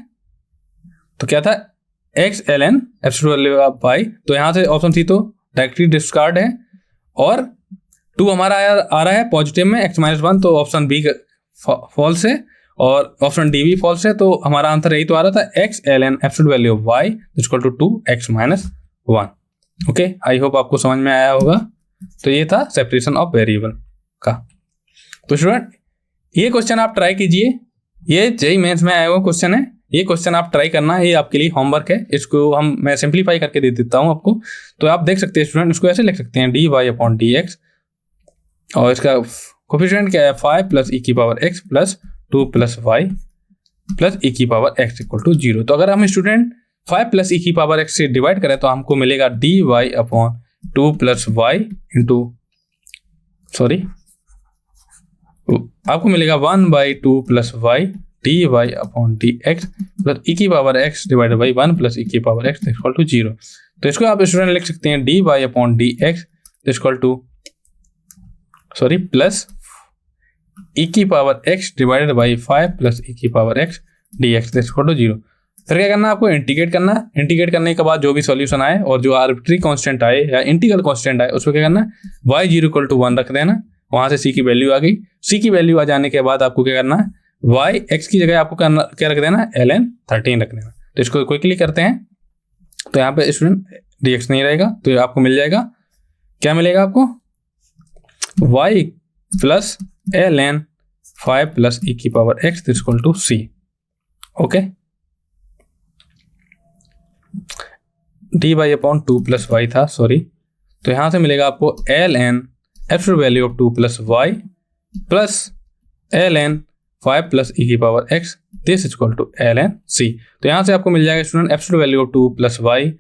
तो क्या था x ln absolute value of y। तो यहाँ से ऑप्शन सी तो डायरेक्टली डिस्कार्ड है और 2 हमारा आ रहा है पॉजिटिव में x - 1। तो ऑप्शन बी फॉल्स है और ऑप्शन डी भी फॉल्स है। तो हमारा आंसर यही तो आ रहा था x ln absolute value of y equal to 2x - 1। Okay, I hope आपको समझ में आया होगा। तो ये था सेपरेशन ऑफ वेरिएबल का। तो स्टूडेंट ये क्वेश्चन आप ट्राई कीजिए, ये जेईई मेंस में आया हुआ क्वेश्चन है, ये क्वेश्चन आप ट्राई करना, ये आपके लिए होमवर्क है। इसको मैं सिंप्लीफाई करके दे देता हूँ आपको। तो आप देख सकते हैं स्टूडेंट, इसको ऐसे लिख सकते हैं dy/dx, और इसका कोफिशिएंट क्या है 5 + e⁻x + 2 + y + e⁻x = 0। तो अगर हम स्टूडेंट 5 + e⁻x से डिवाइड करें तो हमको मिलेगा dy/2 + y आपको मिलेगा 1/2 + y dy/dx + e⁻x / 1 + e⁻x = 0। तो इसको आप स्टूडेंट लिख सकते हैं dy/dx plus e⁻x / 5 + e⁻x dx = 0। फिर क्या करना है आपको, इंटीग्रेट करना। इंटीग्रेट करने के बाद जो भी सॉल्यूशन आए और जो आर्बिट्री कांस्टेंट आए या इंटीग्रल कांस्टेंट आए उसको क्या करना, y0 = 1 रख देना। वहां से c की वैल्यू आ गई। c की वैल्यू आ जाने के बाद आपको क्या करना है, y x की जगह आपको क्या रख देना, ln 13 रख देना। तो इसको क्विकली करते हैं। तो यहाँ पे स्टूडेंट dx नहीं रहेगा, तो आपको मिल जाएगा, क्या मिलेगा आपको, y + ln 5 + e⁻x = c। Okay, dy/2 + y था, सॉरी। तो यहां से मिलेगा आपको ln absolute value of 2 + y plus ln 5 + e⁻x = ln c। तो यहां से आपको मिल जाएगा student absolute value of 2 + y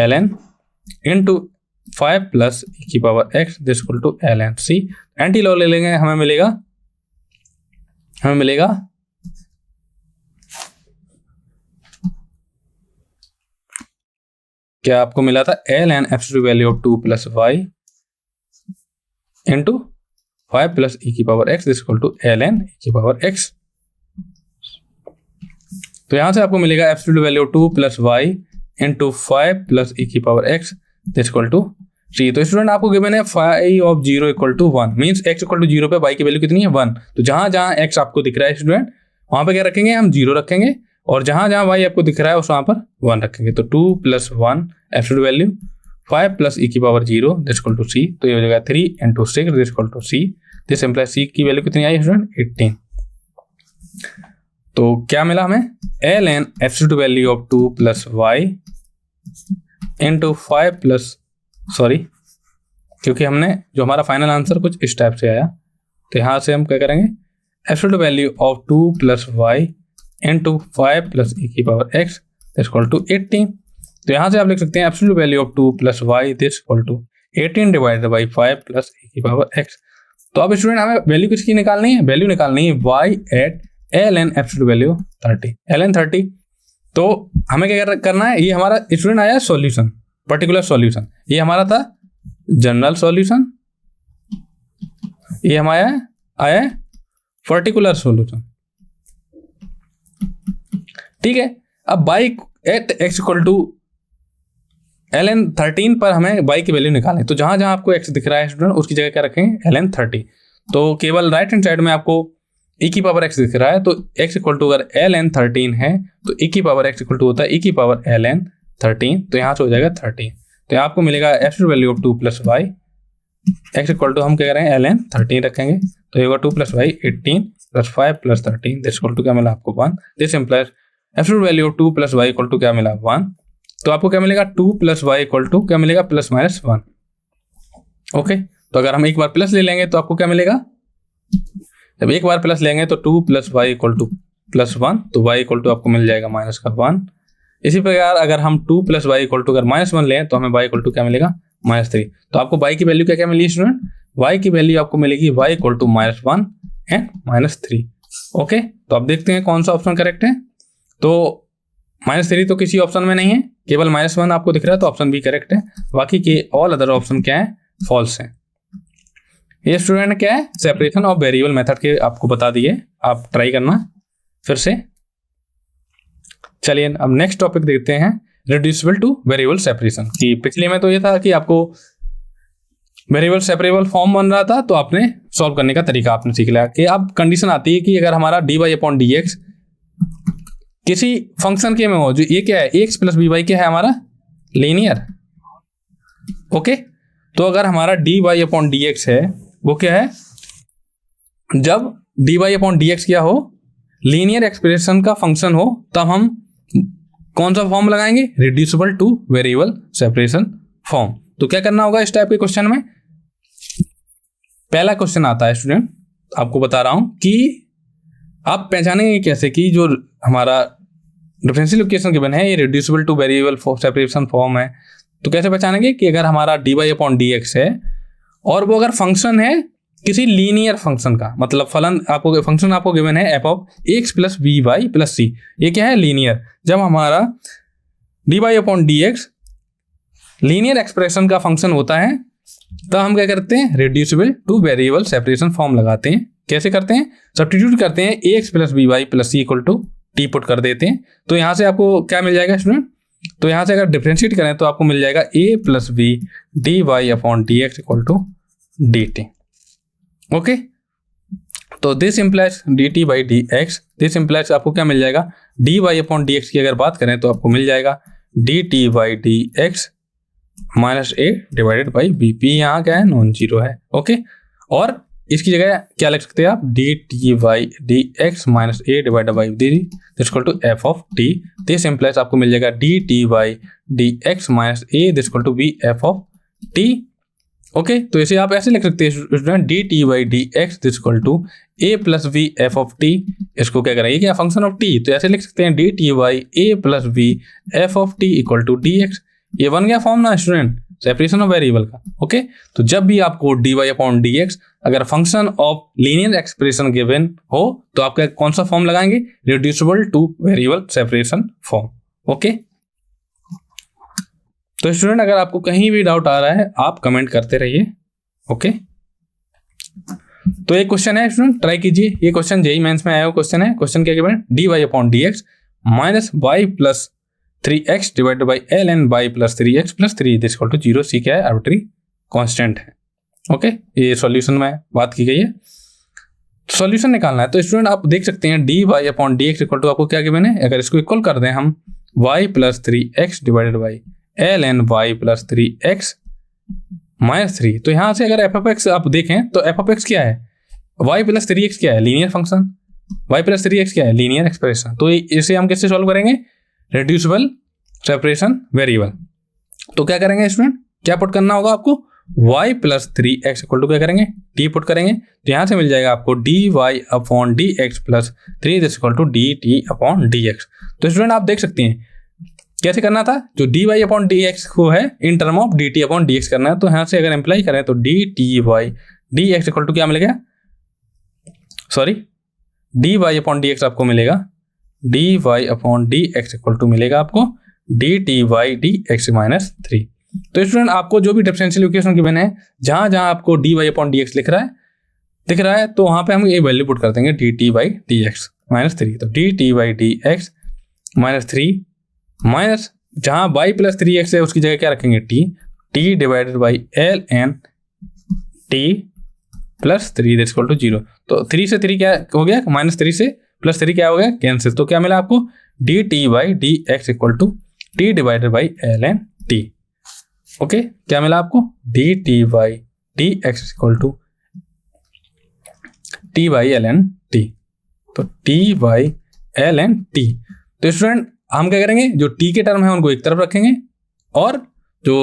ln × 5 + e⁻x = ln c। Anti log ले लेंगे, हमें मिलेगा क्या आपको मिला था, ln absolute value of 2 + y × 5 + e⁻x = ln e⁻x। तो यहां से आपको मिलेगा absolute value of 2 + y × 5 + e⁻x = c। तो स्टूडेंट आपको गिवन है phi of 0 = 1, मींस x = 0 पे y की वैल्यू कितनी है, 1। तो जहां जहां x आपको दिख रहा है स्टूडेंट, वहां पे क्या रखेंगे, हम 0 रखेंगे, और जहां जहां y आपको दिख रहा है उस वहां पर 1 रखेंगे। तो 2 + 1 एब्सोल्यूट वैल्यू 5 + e⁻0 = c। तो ये हो जाएगा 3 × 6 = c। दिस इंप्लाइज c की वैल्यू कितनी आई स्टूडेंट, 18। तो क्या मिला हमें, ln absolute value of 2 + y × 5 + क्योंकि हमने जो हमारा फाइनल आंसर कुछ इस टाइप से आया, तो यहाँ से हम क्या करेंगे, absolute value of 2 + y × 5 + e⁻x = 18। तो यहाँ से आप लिख सकते हैं absolute value of 2 + y = 18 / 5 + e⁻x। तो अब स्टूडेंट हमें वैल्यू किसकी निकालनी है, वैल्यू निकालनी है y at ln absolute value 30, ln 30। तो हमें क्या करना है, ये हमारा स्टूडेंट आया सॉल्यूशन, पर्टिकुलर सॉल्यूशन, ये हमारा था जनरल सॉल्यूशन, ये हमारा आया पर्टिकुलर सॉल्यूशन, ठीक है। अब y at x = ln 13 पर हमें y की वैल्यू निकालनी है। तो जहां जहां आपको x दिख रहा है स्टूडेंट, उसकी जगह क्या रखेंगे, ln 30। तो केवल राइट हैंड साइड में आपको e⁻x दिख रहा है, तो x = अगर ln 13 है तो e⁻x = होता है e⁻ln 13। तो यहाँ से हो जाएगा 30। तो आपको मिलेगा absolute value of 2 + y, x = हम क्या करेंगे, ln 13 रखेंगे। तो ये होगा 2 + y 18 + 5 + 13 = क्या मिला आपको, 1। This implies absolute value of 2 + y = क्या मिला, 1। तो आपको क्या मिलेगा, 2 + y = क्या मिलेगा, ±1। ओके, तो अगर हम एक बार प्लस ले लेंगे तो आपको क्या मिलेगा, जब एक बार प्लस लेंगे तो 2 + y = +1, तो y = आपको मिल जाएगा -1। इसी प्रकार अगर हम 2 + y = अगर -1 लें तो हमें y = क्या मिलेगा, -3। तो आपको y की वैल्यू क्या क्या मिली स्टूडेंट, y की वैल्यू आपको मिलेगी y = -1 एंड -3। ओके, तो आप देखते हैं कौन सा ऑप्शन करेक्ट है। तो -3 तो किसी ऑप्शन में नहीं है, केवल -1 आपको दिख रहा है, तो ऑप्शन बी करेक्ट है। बाकी के ऑल अदर ऑप्शन क्या है, फॉल्स है। ये स्टूडेंट क्या है, सेपरेशन ऑफ वेरिएबल मेथड के आपको बता दिए, आप ट्राई करना फिर से। चलिए अब नेक्स्ट टॉपिक देखते हैं, रिड्यूसिबल टू वेरिएबल सेपरेशन। कि पिछले में तो ये था कि आपको वेरिएबल सेपरेबल फॉर्म बन रहा था, तो आपने सॉल्व करने का तरीका आपने सीख लिया। कि अब कंडीशन आती है कि अगर हमारा dy/dx किसी फंक्शन के में हो, जो ये क्या है, ax + by क्या है हमारा, लीनियर। ओके, तो अगर हमारा dy/dx है वो क्या है, जब dy अपॉन dx क्या हो, लीनियर एक्सप्रेशन का फंक्शन हो, तब हम कौन सा फॉर्म लगाएंगे, reducible to variable separation form. तो क्या करना होगा इस टाइप के क्वेश्चन में, पहला क्वेश्चन आता है स्टूडेंट, आपको बता रहा हूं कि आप पहचानेंगे कैसे कि जो हमारा डिफरेंशियल इक्वेशन गिवन है ये reducible to variable separation form है। तो कैसे पहचानेंगे कि अगर हमारा dy अपॉन dx है और वो अगर फंक्शन है किसी लीनियर फंक्शन का, मतलब फलन आपको फंक्शन आपको गिवन है f of x plus b y plus c, ये क्या है, लीनियर। जब हमारा dy upon dx linear expression का फंक्शन होता है तो हम क्या करते हैं, reducible to variable separation form लगाते हैं। कैसे करते हैं, सब्स्टिट्यूट करते हैं, ax plus b y plus c equal to t put कर देते हैं। तो यहाँ से आपको क्या मिल जाएगा स्टूडेंट, तो यहाँ से अगर डिफरेंशिएट करें तो आपको मिल जाएगा a plus b d Y upon D x equal to d t. Okay, तो this implies d t by d x, this implies आपको क्या मिल जाएगा, d Y upon D x की अगर बात करें तो आपको मिल जाएगा d t by d x minus a divided by b. P यहाँ क्या है, नॉन जीरो है। ओके, और इसकी जगह क्या लिख सकते हैं आप, d t by d x minus a divided by d equal to f of t. This implies आपको मिल जाएगा d t by d x minus a equal to b f of t. Okay, तो इसे आप ऐसे लिख सकते हैं student, d t by d x equal to a plus b f of t. इसको क्या करेंगे, क्या फंक्शन ऑफ टी, तो ऐसे लिख सकते हैं d t by a plus b f of t equal to d x. ये बन गया फॉर्म ना स्टूडेंट, सेपरेशन ऑफ वेरिएबल का। ओके, तो जब भी आपको d Y upon D x अगर function of linear expression given हो तो आपका कौन सा फॉर्म लगाएंगे, reducible to variable separation form. Okay, तो स्टूडेंट अगर आपको कहीं भी डाउट आ रहा है आप कमेंट करते रहिए। ओके, तो एक क्वेश्चन है स्टूडेंट, ट्राई कीजिए, ये क्वेश्चन जेईई मेंस में आया हुआ क्वेश्चन है। क्वेश्चन क्या given, D Y upon D x minus Y plus 3x divided by L N by plus 3x plus 3 equal to 0। C क्या है, आर्बिट्री कांस्टेंट है। ओके, ये सॉल्यूशन में बात की गई है, सॉल्यूशन निकालना है। तो स्टूडेंट आप देख सकते हैं d Y upon D x equal to आपको क्या गिवन है, अगर इसको इक्वल कर दें हम y plus 3x divided by L n y plus 3x minus 3, तो यहाँ से अगर एफ ऑफ एक्स आप देखें तो एफ ऑफ एक्स क्या है, y प्लस 3x क्या है, linear function, y plus 3x क्या है, लीनियर एक्सप्रेशन। तो इसे हम कैसे सॉल्व करेंगे, रिड्यूसिबल सेपरेशन वेरिएबल। तो क्या करेंगे स्टूडेंट, क्या पुट करना होगा आपको, y plus 3x equal to क्या करेंगे, t पुट करेंगे। तो यहाँ से मिल जाएगा आपको d Y upon D x plus 3 equal to d t upon D x. तो स्टूडेंट आप देख सकते हैं कैसे करना था, जो d Y upon D x को है in term of d t upon D x करना है। तो यहाँ से अगर अप्लाई करें तो d t y d x equal to क्या मिलेगा, sorry d Y upon D x आपको मिलेगा D Y upon D x equal to मिलेगा आपको d t y d x minus 3। तो स्टूडेंट आपको जो भी डिफरेंशियल इक्वेशन गिवन है, जहां जहां आपको d Y upon D x दिख रहा है तो वहां पे हम ये वैल्यू पुट कर देंगे d t y d x minus 3। तो d t y d x minus 3 minus जहां वाई प्लस 3x है उसकी जगह क्या रखेंगे, t divided by L n t plus 3 equal to 0। तो 3 से 3 क्या हो गया, माइनस 3 से प्लस 3 क्या हो गया, कैंसिल। तो क्या मिला आपको, d t by d x equal to t divided by L n t. Okay, क्या मिला आपको, d t by d x equal to t by L n t. तो t by L n t. तो student हम क्या करेंगे, जो T के टर्म है उनको एक तरफ रखेंगे और जो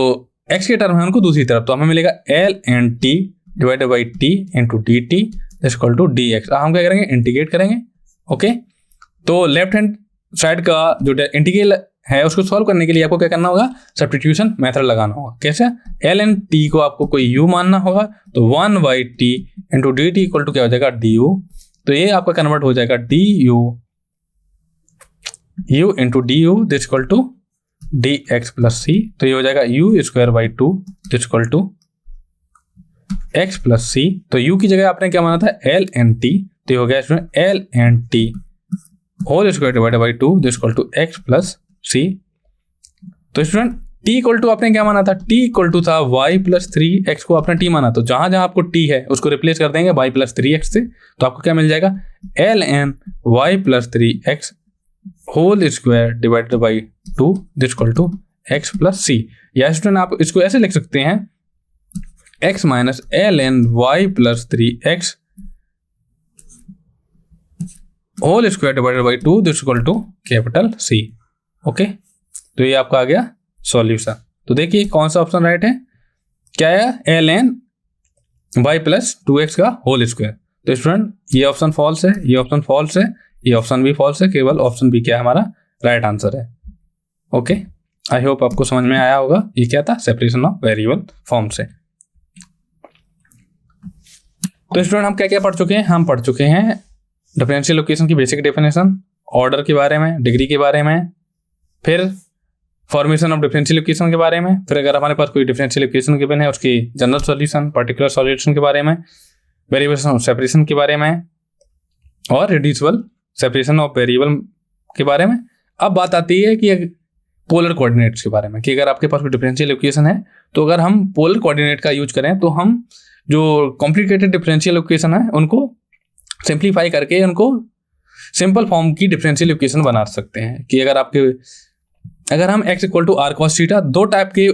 एक्स के टर्म है उनको दूसरी तरफ। तो हमें मिलेगा l n t divided by t into d t equal to d x. हम क्या करेंगे, इंटीग्रेट करेंगे। ओके, तो लेफ्ट हैंड साइड का जो इंटीग्रल है उसको सॉल्व करने के लिए आपको क्या करना होगा, सब्स्टिट्यूशन मेथड लगाना होगा। कैसे, एल एन टी को आपको कोई यू मानना होगा, तो 1 by t into d t equal to क्या हो जाएगा, डी यू। तो ये आपका कन्वर्ट हो जाएगा d u u into d u this equal to d x plus c. तो ये हो जाएगा u square by 2 this equal to x plus c. तो यू की जगह आपने क्या माना था, एल एन टी। तो ये हो गया student l n t whole square divided by 2 this equal to x plus c. तो स्टूडेंट टी इक्वल टू आपने क्या माना था, टी इक्वल टू था वाई प्लस 3x को आपने टी माना। तो जहां जहां आपको टी है उसको रिप्लेस कर देंगे वाई प्लस 3x से। तो आपको क्या मिल जाएगा, l n y plus 3x whole square divided by 2 this equal to x plus c. या स्टूडेंट आप इसको ऐसे लिख सकते हैं, x minus l n y plus 3x whole square divided by 2 this equal to capital C। Okay, तो ये आपका आ गया सॉल्यूशन। तो देखिए कौन सा ऑप्शन राइट है, क्या है, ln y प्लस 2x का होल स्क्वायर। तो स्टूडेंट ये ऑप्शन फॉल्स है, ये ऑप्शन फॉल्स है, ये ऑप्शन भी फॉल्स है, केवल ऑप्शन बी क्या है हमारा राइट आंसर है। ओके, आई होप आपको समझ में आया होगा ये क्या था, सेपरेशन ऑफ वेरिएबल फॉर्म से। तो स्टूडेंट हम क्या क्या पढ़ चुके हैं, हम पढ़ चुके हैं डिफरेंशियल इक्वेशन की बेसिक डेफिनेशन, ऑर्डर के बारे में, डिग्री के बारे में, फिर फॉर्मेशन ऑफ डिफरेंशियल इक्वेशन के बारे में, फिर अगर हमारे पास कोई डिफरेंशियल इक्वेशन गिवन है उसकी जनरल सॉल्यूशन, पर्टिकुलर सॉल्यूशन के बारे में, वेरिएबल ऑफ सेपरेशन के बारे में, और रिड्यूसिबल सेपरेशन ऑफ वेरिएबल के बारे में। अब बात आती है कि पोलर कोऑर्डिनेट्स के बारे में, कि अगर आपके पास कोई डिफरेंशियल इक्वेशन है तो अगर हम पोलर कोऑर्डिनेट का यूज करें तो हम जो कॉम्प्लिकेटेड डिफरेंशियल इक्वेशन है उनको सिंप्लीफाई करके उनको सिंपल फॉर्म की डिफरेंशियल इक्वेशन बना सकते हैं। कि अगर हम x equal to r cos theta, दो टाइप के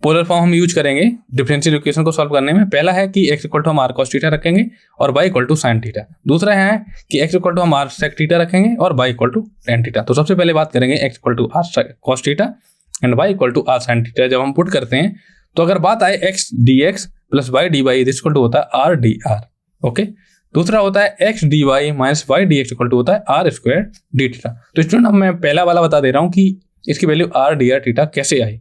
पोलर फॉर्म हम यूज करेंगे डिफरेंशियल इक्वेशन को सॉल्व करने में। पहला है कि x इक्वल टू हम आर कॉस थीटा रखेंगे और y equal to sine theta. दूसरा है कि x इक्वल टू हम आर सेक थीटा रखेंगे और y equal to tan theta. तो सबसे पहले बात करेंगे x equal to r cos theta and y equal to r sine theta. जब हम पुट करते हैं तो अगर बात आए x dx plus y dy this equal to होता है r dr। ओके, दूसरा होता है x dy minus y dx equal to होता है r स्क्वायर डी थीटा। तो स्टूडेंट अब मैं पहला वाला बता दे रहा हूँ कि इसकी वैल्यू r dr थीटा कैसे आई।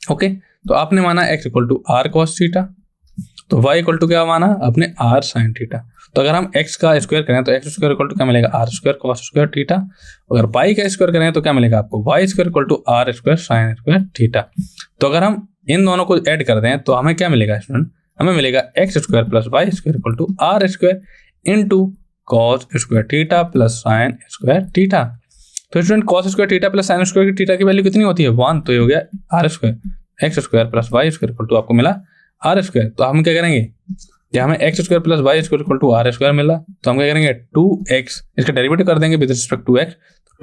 ओके, तो आपने माना x equal to r cos theta, तो y इक्वल टू क्या माना अपने r साइन थीटा। तो अगर हम x का स्क्वायर करें तो x स्क्वायर इक्वल टू क्या मिलेगा, r square cos square theta. अगर y का स्क्वायर करें तो क्या मिलेगा आपको, y square equal to r square sine square theta. तो अगर हम इन दोनों को ऐड कर दें तो हमें क्या मिलेगा स्टूडेंट, हमें मिलेगा x square plus y square equal to r square into cos square theta plus sine square theta. तो student cos square theta plus sine square theta की वैल्यू कितनी होती है, 1। तो ये हो गया r square, x square plus y square equal to आपको मिला r स्क्वायर। तो हम क्या करेंगे, क्या हमें x square plus y square equal to r square मिला, तो हम क्या करेंगे 2x, इसका डेरिवेटिव कर देंगे with respect to x,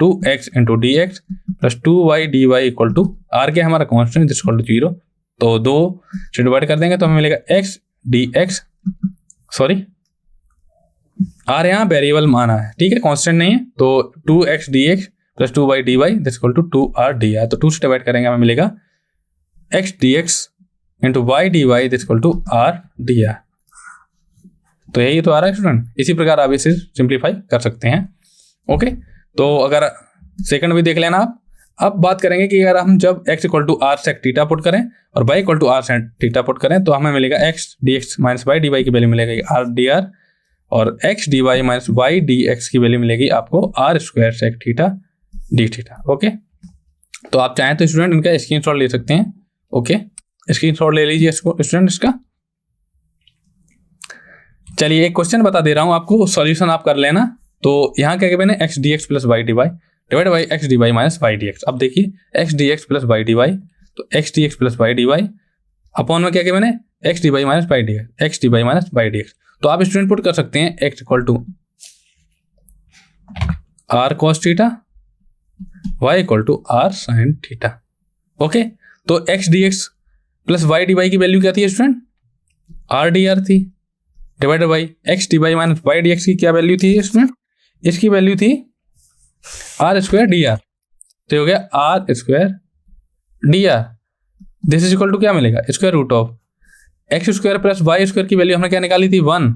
2x into d x plus 2y dy equal to r क्या हमारा कॉन्स्टेंट दिस इक्वल टू 0। तो 2 से डिवाइड कर देंगे तो हमें मिलेगा x dx, सॉरी r यहाँ वेरिएबल माना है, ठीक है, कांस्टेंट नहीं है। तो 2x dx plus 2y dy this equal to 2r dr। तो 2 से डिवाइड करेंगे हमें मिलेगा x dx into y dy this equal to r dr। तो यही तो आ रहा है स्टूडेंट, इसी प्रकार आप इसे सिंप्लीफाई कर सकते हैं। ओके, तो अगर सेकंड भी देख लेना आप। अब बात करेंगे कि अगर हम जब x equal to r sec theta put करें और y equal to r sine theta put करें तो हमें मिलेगा x dx minus y dy की वैल्यू मिलेगी r dr और x dy minus y dx की वैल्यू मिलेगी आपको r square sec theta d theta. Okay, तो आप चाहें तो स्टूडेंट इनका स्क्रीनशॉट ले सकते हैं। ओके, स्क्रीनशॉट ले लीजिए स्टूडेंट इसका। चलिए एक क्वेश्चन बता दे रहा हूँ आपको, सॉल्यूशन आप कर लेना। तो यहाँ क्या कहते हैं x dx plus y dy divide by x dy minus y dx। अब देखिए x dx plus y dy, तो x dx plus y dy upon में क्या कहते हैं x dy minus y dx, x dy minus y dx। तो आप student put कर सकते हैं x equal to r cos theta, y equal to r sin theta. Okay, तो x dx plus y dy की वैल्यू क्या थी student, r dr थी, divided by x dy minus y dx की क्या वैल्यू थी स्टूडेंट, इसकी value थी r स्क्वायर dr। तो हो गया r square dr this is equal to क्या मिलेगा, square root of x square plus y square की वैल्यू हमने क्या निकाली थी 1।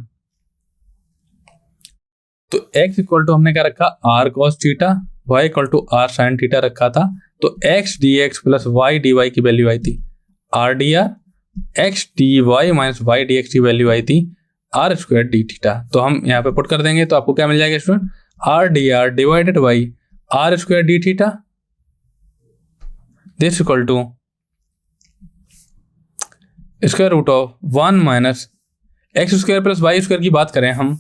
तो x इक्वल टू हमने क्या रखा r cos theta, y equal to r sin theta रखा था। तो x dx plus y dy की वैल्यू आई थी r dr, x dy minus y dx की वैल्यू आई थी r स्क्वायर डी थीटा। तो हम यहाँ पे पुट कर देंगे तो आपको क्या मिल जाएगा student, r dr divided by r square d theta this equal to square root of 1 minus x square plus y square की बात करें हम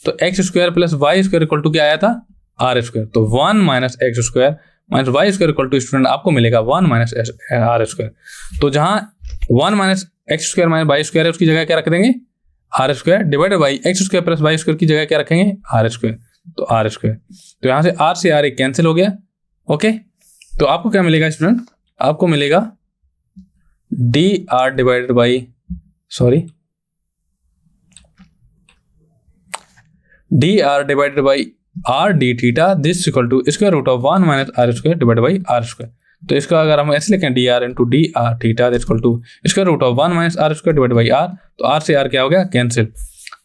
तो x square plus y square equal to क्या आया था आर स्क्वायर। तो 1 minus x square minus y square equal to student आपको मिलेगा 1 माइनस आर स्क्वायर। तो जहां 1 minus x square minus y square है उसकी जगह क्या रख देंगे r square divided by x square plus y square की जगह क्या रखेंगे आर स्क्वायर। तो आर स्क्वायर तो यहाँ से आर एक कैंसिल हो गया। ओके तो आपको क्या मिलेगा स्टूडेंट, आपको मिलेगा d r divided by d r divided by r d theta this equal to square root of 1 minus r square divide by r square. तो इसका अगर हम ऐसे लिखें d r into d r theta this equal to square root of 1 minus r square divide by r, तो r से r क्या हो गया, कैंसिल।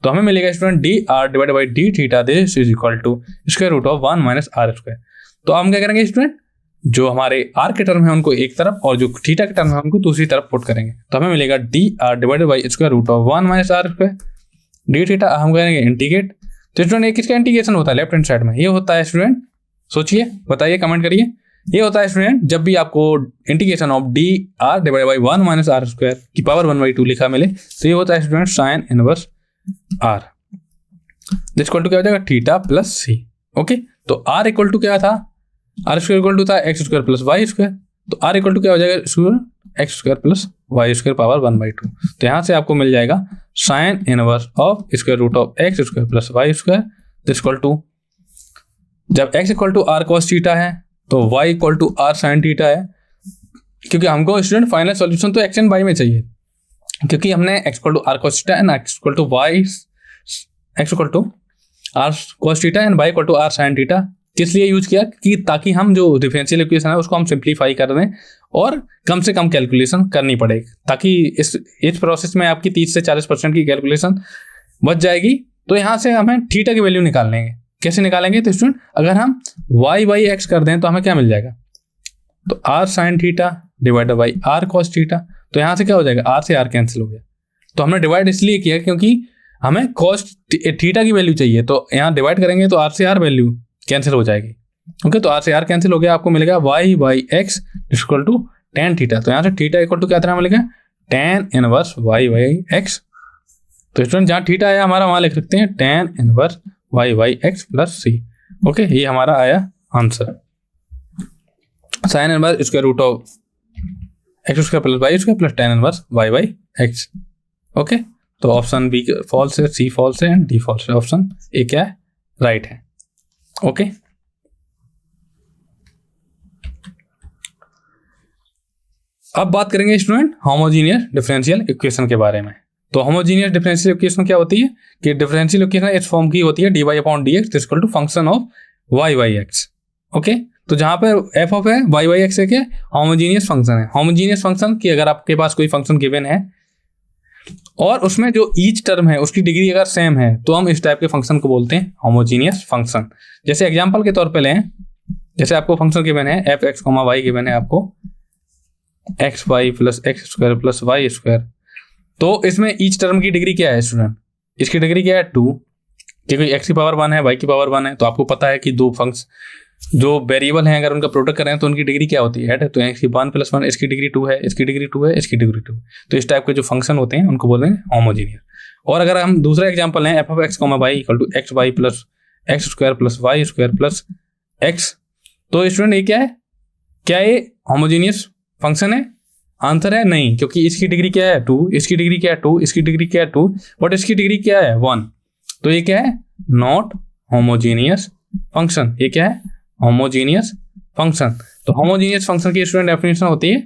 तो हमें मिलेगा student d r divide by D theta this is equal to square root of 1 minus r square. तो हम क्या करेंगे स्टूडेंट, जो हमारे आर के टर्म है उनको एक तरफ और जो थीटा के टर्म है उनको दूसरी तरफ पुट करेंगे। तो हमें मिलेगा d r divided by square root of 1 minus r square d theta. हम करेंगे इंटीग्रेट। तो स्टूडेंट ये किसका इंटीग्रेशन होता है, लेफ्ट हैंड साइड में ये होता है स्टूडेंट, सोचिए बताइए कमेंट करिए। ये होता है स्टूडेंट जब भी आपको integration of d r divide by 1 minus r square की पावर 1/2 लिखा मिले, तो ये होता है student sine inverse r this equal to क्या हो जाएगा, थीटा प्लस सी। ओके, तो आर इक्वल टू क्या था, आर स्क्वायर इक्वल टू था x square plus y square. तो आर इक्वल टू क्या हो जाएगा square x square plus y square power 1/2। तो यहाँ से आपको मिल जाएगा sine inverse of square root of x square plus y square this equal to, जब x equal to r cos theta है तो y equal to r sine theta है, क्योंकि हमको स्टूडेंट फाइनल सॉल्यूशन तो एक्स एंड वाई में चाहिए, क्योंकि हमने x equal to r cos theta and x equal to y x equal to r cos theta and y equal to r sine theta किस लिए यूज किया, कि ताकि हम जो डिफरेंशियल इक्वेशन है उसको हम सिंप्लीफाई कर दें और कम से कम कैलकुलेशन करनी पड़े, ताकि इस प्रोसेस में आपकी 30 से 40% की कैलकुलेशन बच जाएगी। तो यहाँ से हमें थीटा की वैल्यू निकालेंगे। कैसे निकालेंगे, तो स्टूडेंट अगर हम वाई बाई एक्स कर दें तो हमें क्या मिल जाएगा, तो r sine theta divide by r cos theta. तो यहाँ से क्या हो जाएगा, आर से आर कैंसिल हो गया। तो हमने डिवाइड इसलिए किया क्योंकि हमें कॉस थीटा की वैल्यू चाहिए, तो यहाँ डिवाइड करेंगे तो आर से आर वैल्यू कैंसिल हो जाएगी। ओके, तो आर से आर कैंसिल हो गया, आपको मिलेगा y by x equal to tan theta. तो यहाँ से थीटा इक्वल टू क्या तरह मिलेगा, tan inverse y by x. तो स्टूडेंट जहाँ थीटा आया हमारा वहाँ लिख सकते हैं tan inverse y by x plus c. Okay, ये हमारा आया answer, sine inverse square root of x square plus y square plus tan inverse y by x. Okay, तो ऑप्शन बी फॉल्स है, सी फॉल्स है एंड डी फॉल्स है। Option A क्या है, right है। ओके, अब बात करेंगे स्टूडेंट होमोजीनियस डिफरेंशियल इक्वेशन के बारे में। तो होमोजीनियस डिफरेंशियल इक्वेशन क्या होती है, कि डिफरेंशियल इक्वेशन इस फॉर्म की होती है d Y upon D x equal to function of y by x. Okay, तो जहां पर एफ ऑफ है वाई बाई एक्स एक है होमोजीनियस फंक्शन है। होमोजीनियस फंक्शन की अगर आपके पास कोई फंक्शन गिवन है और उसमें जो ईच टर्म है उसकी डिग्री अगर सेम है तो हम इस टाइप के फंक्शन को बोलते हैं होमोजीनियस फंक्शन। जैसे एग्जांपल के तौर पे लें, जैसे आपको फंक्शन गिवन है f x comma y given है आपको x y plus x square plus y square. तो इसमें ईच टर्म की डिग्री क्या है स्टूडेंट, इसकी डिग्री क्या है 2, क्योंकि एक्स की पावर 1 है वाई की पावर 1 है। तो आपको पता है कि दो फंक्शन जो वेरिएबल हैं अगर उनका प्रोडक्ट करें तो उनकी डिग्री क्या होती है, तो एक्स की 1 + 1 इसकी डिग्री 2 है, इसकी डिग्री 2 है, इसकी डिग्री 2। तो इस टाइप के जो फंक्शन होते हैं उनको बोलते हैं होमोजीनियस। और अगर हम दूसरा एग्जांपल लें f of x comma y equal to x y plus x square plus y square plus x, तो स्टूडेंट ये क्या है, क्या ये होमोजीनियस फंक्शन है? आंसर है नहीं, क्योंकि इसकी डिग्री क्या है 2, इसकी डिग्री क्या है 2, इसकी डिग्री क्या है 2, बट इसकी डिग्री क्या है 1। तो ये क्या है, नॉट होमोजीनियस फंक्शन। ये क्या है, होमोजीनियस फंक्शन। तो होमोजीनियस फंक्शन की स्टूडेंट डेफिनेशन होती है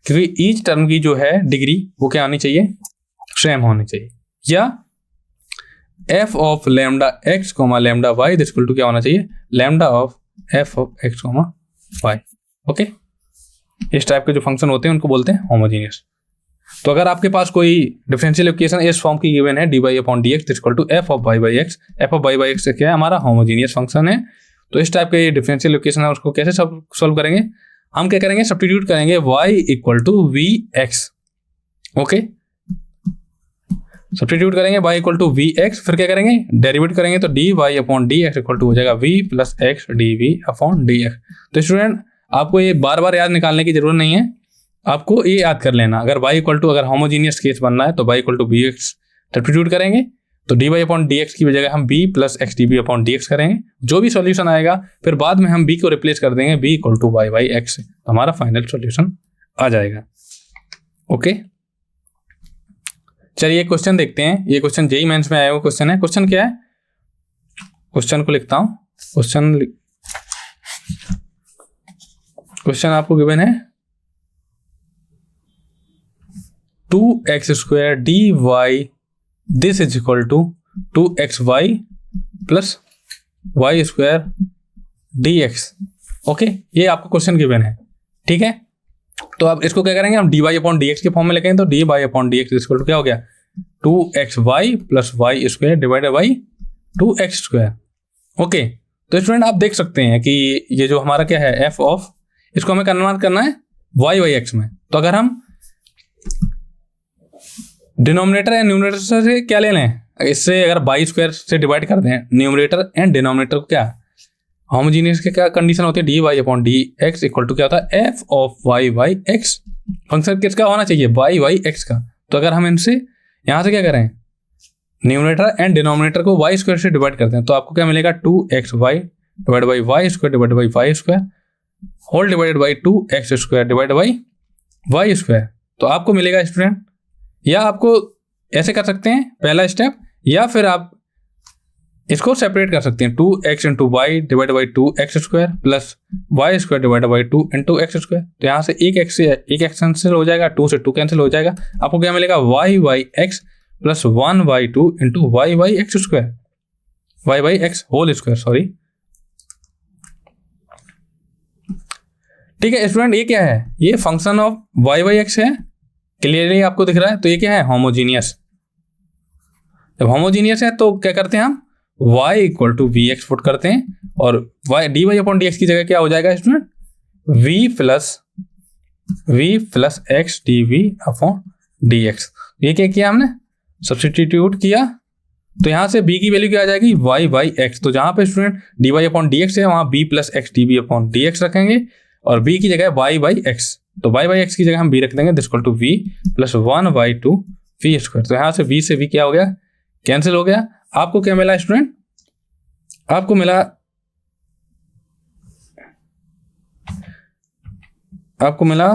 क्योंकि ईच टर्म की जो है डिग्री वो क्या आनी चाहिए, सेम होनी चाहिए, या f of lambda x comma lambda y equal to क्या होना चाहिए, lambda of f of x comma y. Okay, इस टाइप के जो फंक्शन होते हैं उनको बोलते हैं होमोजीनियस। तो अगर आपके पास कोई डिफरेंशियल इक्वेशन इस फॉर्म की गिवन है d Y upon D x equal to f of y by x, f of y by x क्या है, हमारा होमोजीनियस फंक्शन है। तो इस टाइप के डिफरेंशियल इक्वेशन है उसको कैसे सॉल्व करेंगे, हम क्या करेंगे, सब्स्टिट्यूट करेंगे y equal to v x. Okay, substitute करेंगे y equal to v x, फिर क्या करेंगे, डेरिवेट करेंगे तो d Y upon D x equal to हो जाएगा v plus x d v upon D x. तो स्टूडेंट आपको ये बार बार याद निकालने की जरूरत नहीं है, आपको ये याद कर लेना। अगर y इक्वल टू अगर होमोजीनियस केस बनना है तो y equal to v x substitute करेंगे तो d Y upon D x की जगह हम b plus x d v upon D x करेंगे। जो भी सॉल्यूशन आएगा फिर बाद में हम b को रिप्लेस कर देंगे b equal to y by x, तो हमारा फाइनल सॉल्यूशन आ जाएगा। ओके, चलिए क्वेश्चन देखते हैं। ये क्वेश्चन जेईई मेंस में आया हुआ क्वेश्चन है। क्वेश्चन क्या है, क्वेश्चन को लिखता हूँ। क्वेश्चन आपको गिवन है 2x² dy this is equal to 2xy plus y square d x. Okay, ये आपको क्वेश्चन गिवन है, ठीक है। तो अब इसको क्या करेंगे हम, d Y upon D x के फॉर्म में लिखेंगे। तो d Y upon D x equal to क्या हो गया, 2xy plus y square divided by 2x square. Okay, तो स्टूडेंट आप देख सकते हैं कि ये जो हमारा क्या है एफ ऑफ, इसको हमें कन्वर्ट करना है वाई वाई एक्स में। तो अगर हम डिनोमिनेटर एंड न्यूमरेटर से क्या ले लें, इससे अगर बाई स्क्वायर से डिवाइड कर दें न्यूमरेटर एंड डिनोमिनेटर को, क्या होमोजीनियस की क्या कंडीशन होती है, d Y upon D x equal to क्या होता है f of y y x. Function किसका होना चाहिए, वाई वाई एक्स का। तो अगर हम इनसे यहाँ से क्या करें, न्यूमरेटर एंड डिनोमिनेटर को वाई स्क्वायर से डिवाइड करते हैं, तो आपको क्या मिलेगा 2xy divide by y square divide by y square whole divided by 2x square divide by y square. तो आपको मिलेगा स्टूडेंट, या आपको ऐसे कर सकते हैं पहला स्टेप, या फिर आप इसको सेपरेट कर सकते हैं 2x into y divide by 2x square plus y square divide by 2 into x square. तो यहाँ से एक x कैंसिल हो जाएगा, 2 से 2 कैंसिल हो जाएगा, आपको क्या मिलेगा y y x plus 1/2 into y y x square, y y x whole square, sorry. ठीक है स्टूडेंट, ये क्या है, ये function of y y x है, क्लियरली आपको दिख रहा है। तो ये क्या है, होमोजीनियस। जब होमोजीनियस है तो क्या करते हैं हम, y equal to v x put करते हैं, और y d Y upon D x की जगह क्या हो जाएगा student, v plus x d v upon D x. ये क्या किया हमने, सब्स्टिट्यूट किया, तो यहाँ से b की वैल्यू क्या आ जाएगी, y बाई एक्स। तो जहाँ पे student d Y upon D x है, वहाँ b plus x d v upon D x रखेंगे, और b की जगह y बाई एक्स। तो y बाई एक्स की जगह हम b रख देंगे, this equal to v plus 1/2 v square. तो यहाँ से v से v क्या हो गया, कैंसिल हो गया। आपको क्या मिला स्टूडेंट, आपको मिला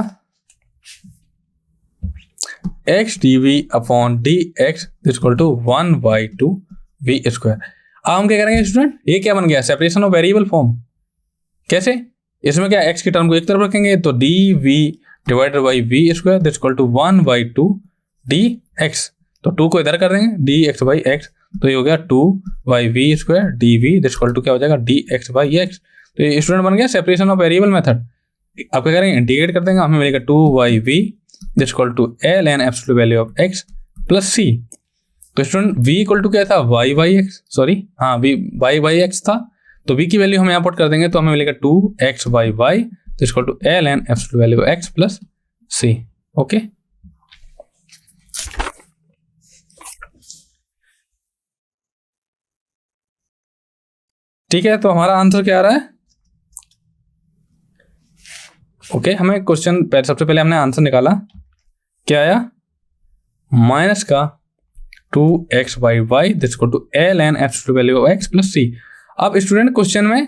x d v upon D x equal to 1/2 v square. अब हम क्या करेंगे स्टूडेंट, ये क्या बन गया, सेपरेशन ऑफ वेरिएबल फॉर्म। कैसे, इसमें क्या एक्स की टर्म को एक तरफ रखेंगे, तो d v divided by v square equal to 1/2 d x. तो 2 को इधर कर देंगे, डी एक्स बाई एक्स, तो ये हो गया 2 by v square d v equal to क्या हो जाएगा, डी एक्स बाई एक्स। तो ये स्टूडेंट बन गया सेपरेशन ऑफ वेरिएबल मेथड। आप क्या करेंगे, इंटीग्रेट कर देंगे, हमें मिलेगा 2 by v equal to l n absolute value of x plus c. तो स्टूडेंट v इक्वल टू क्या था, वाई बाई एक्स, सॉरी हाँ v वाई बाई एक्स था, तो v की वैल्यू हम यहाँ पुट कर देंगे, तो हमें मिलेगा 2x by y equal to l n absolute value of x plus c. Okay, ठीक है, तो हमारा आंसर क्या आ रहा है। ओके, हमें क्वेश्चन सबसे पहले हमने आंसर निकाला, क्या आया, माइनस का 2x by y equal to l n absolute value of x plus c. अब स्टूडेंट क्वेश्चन में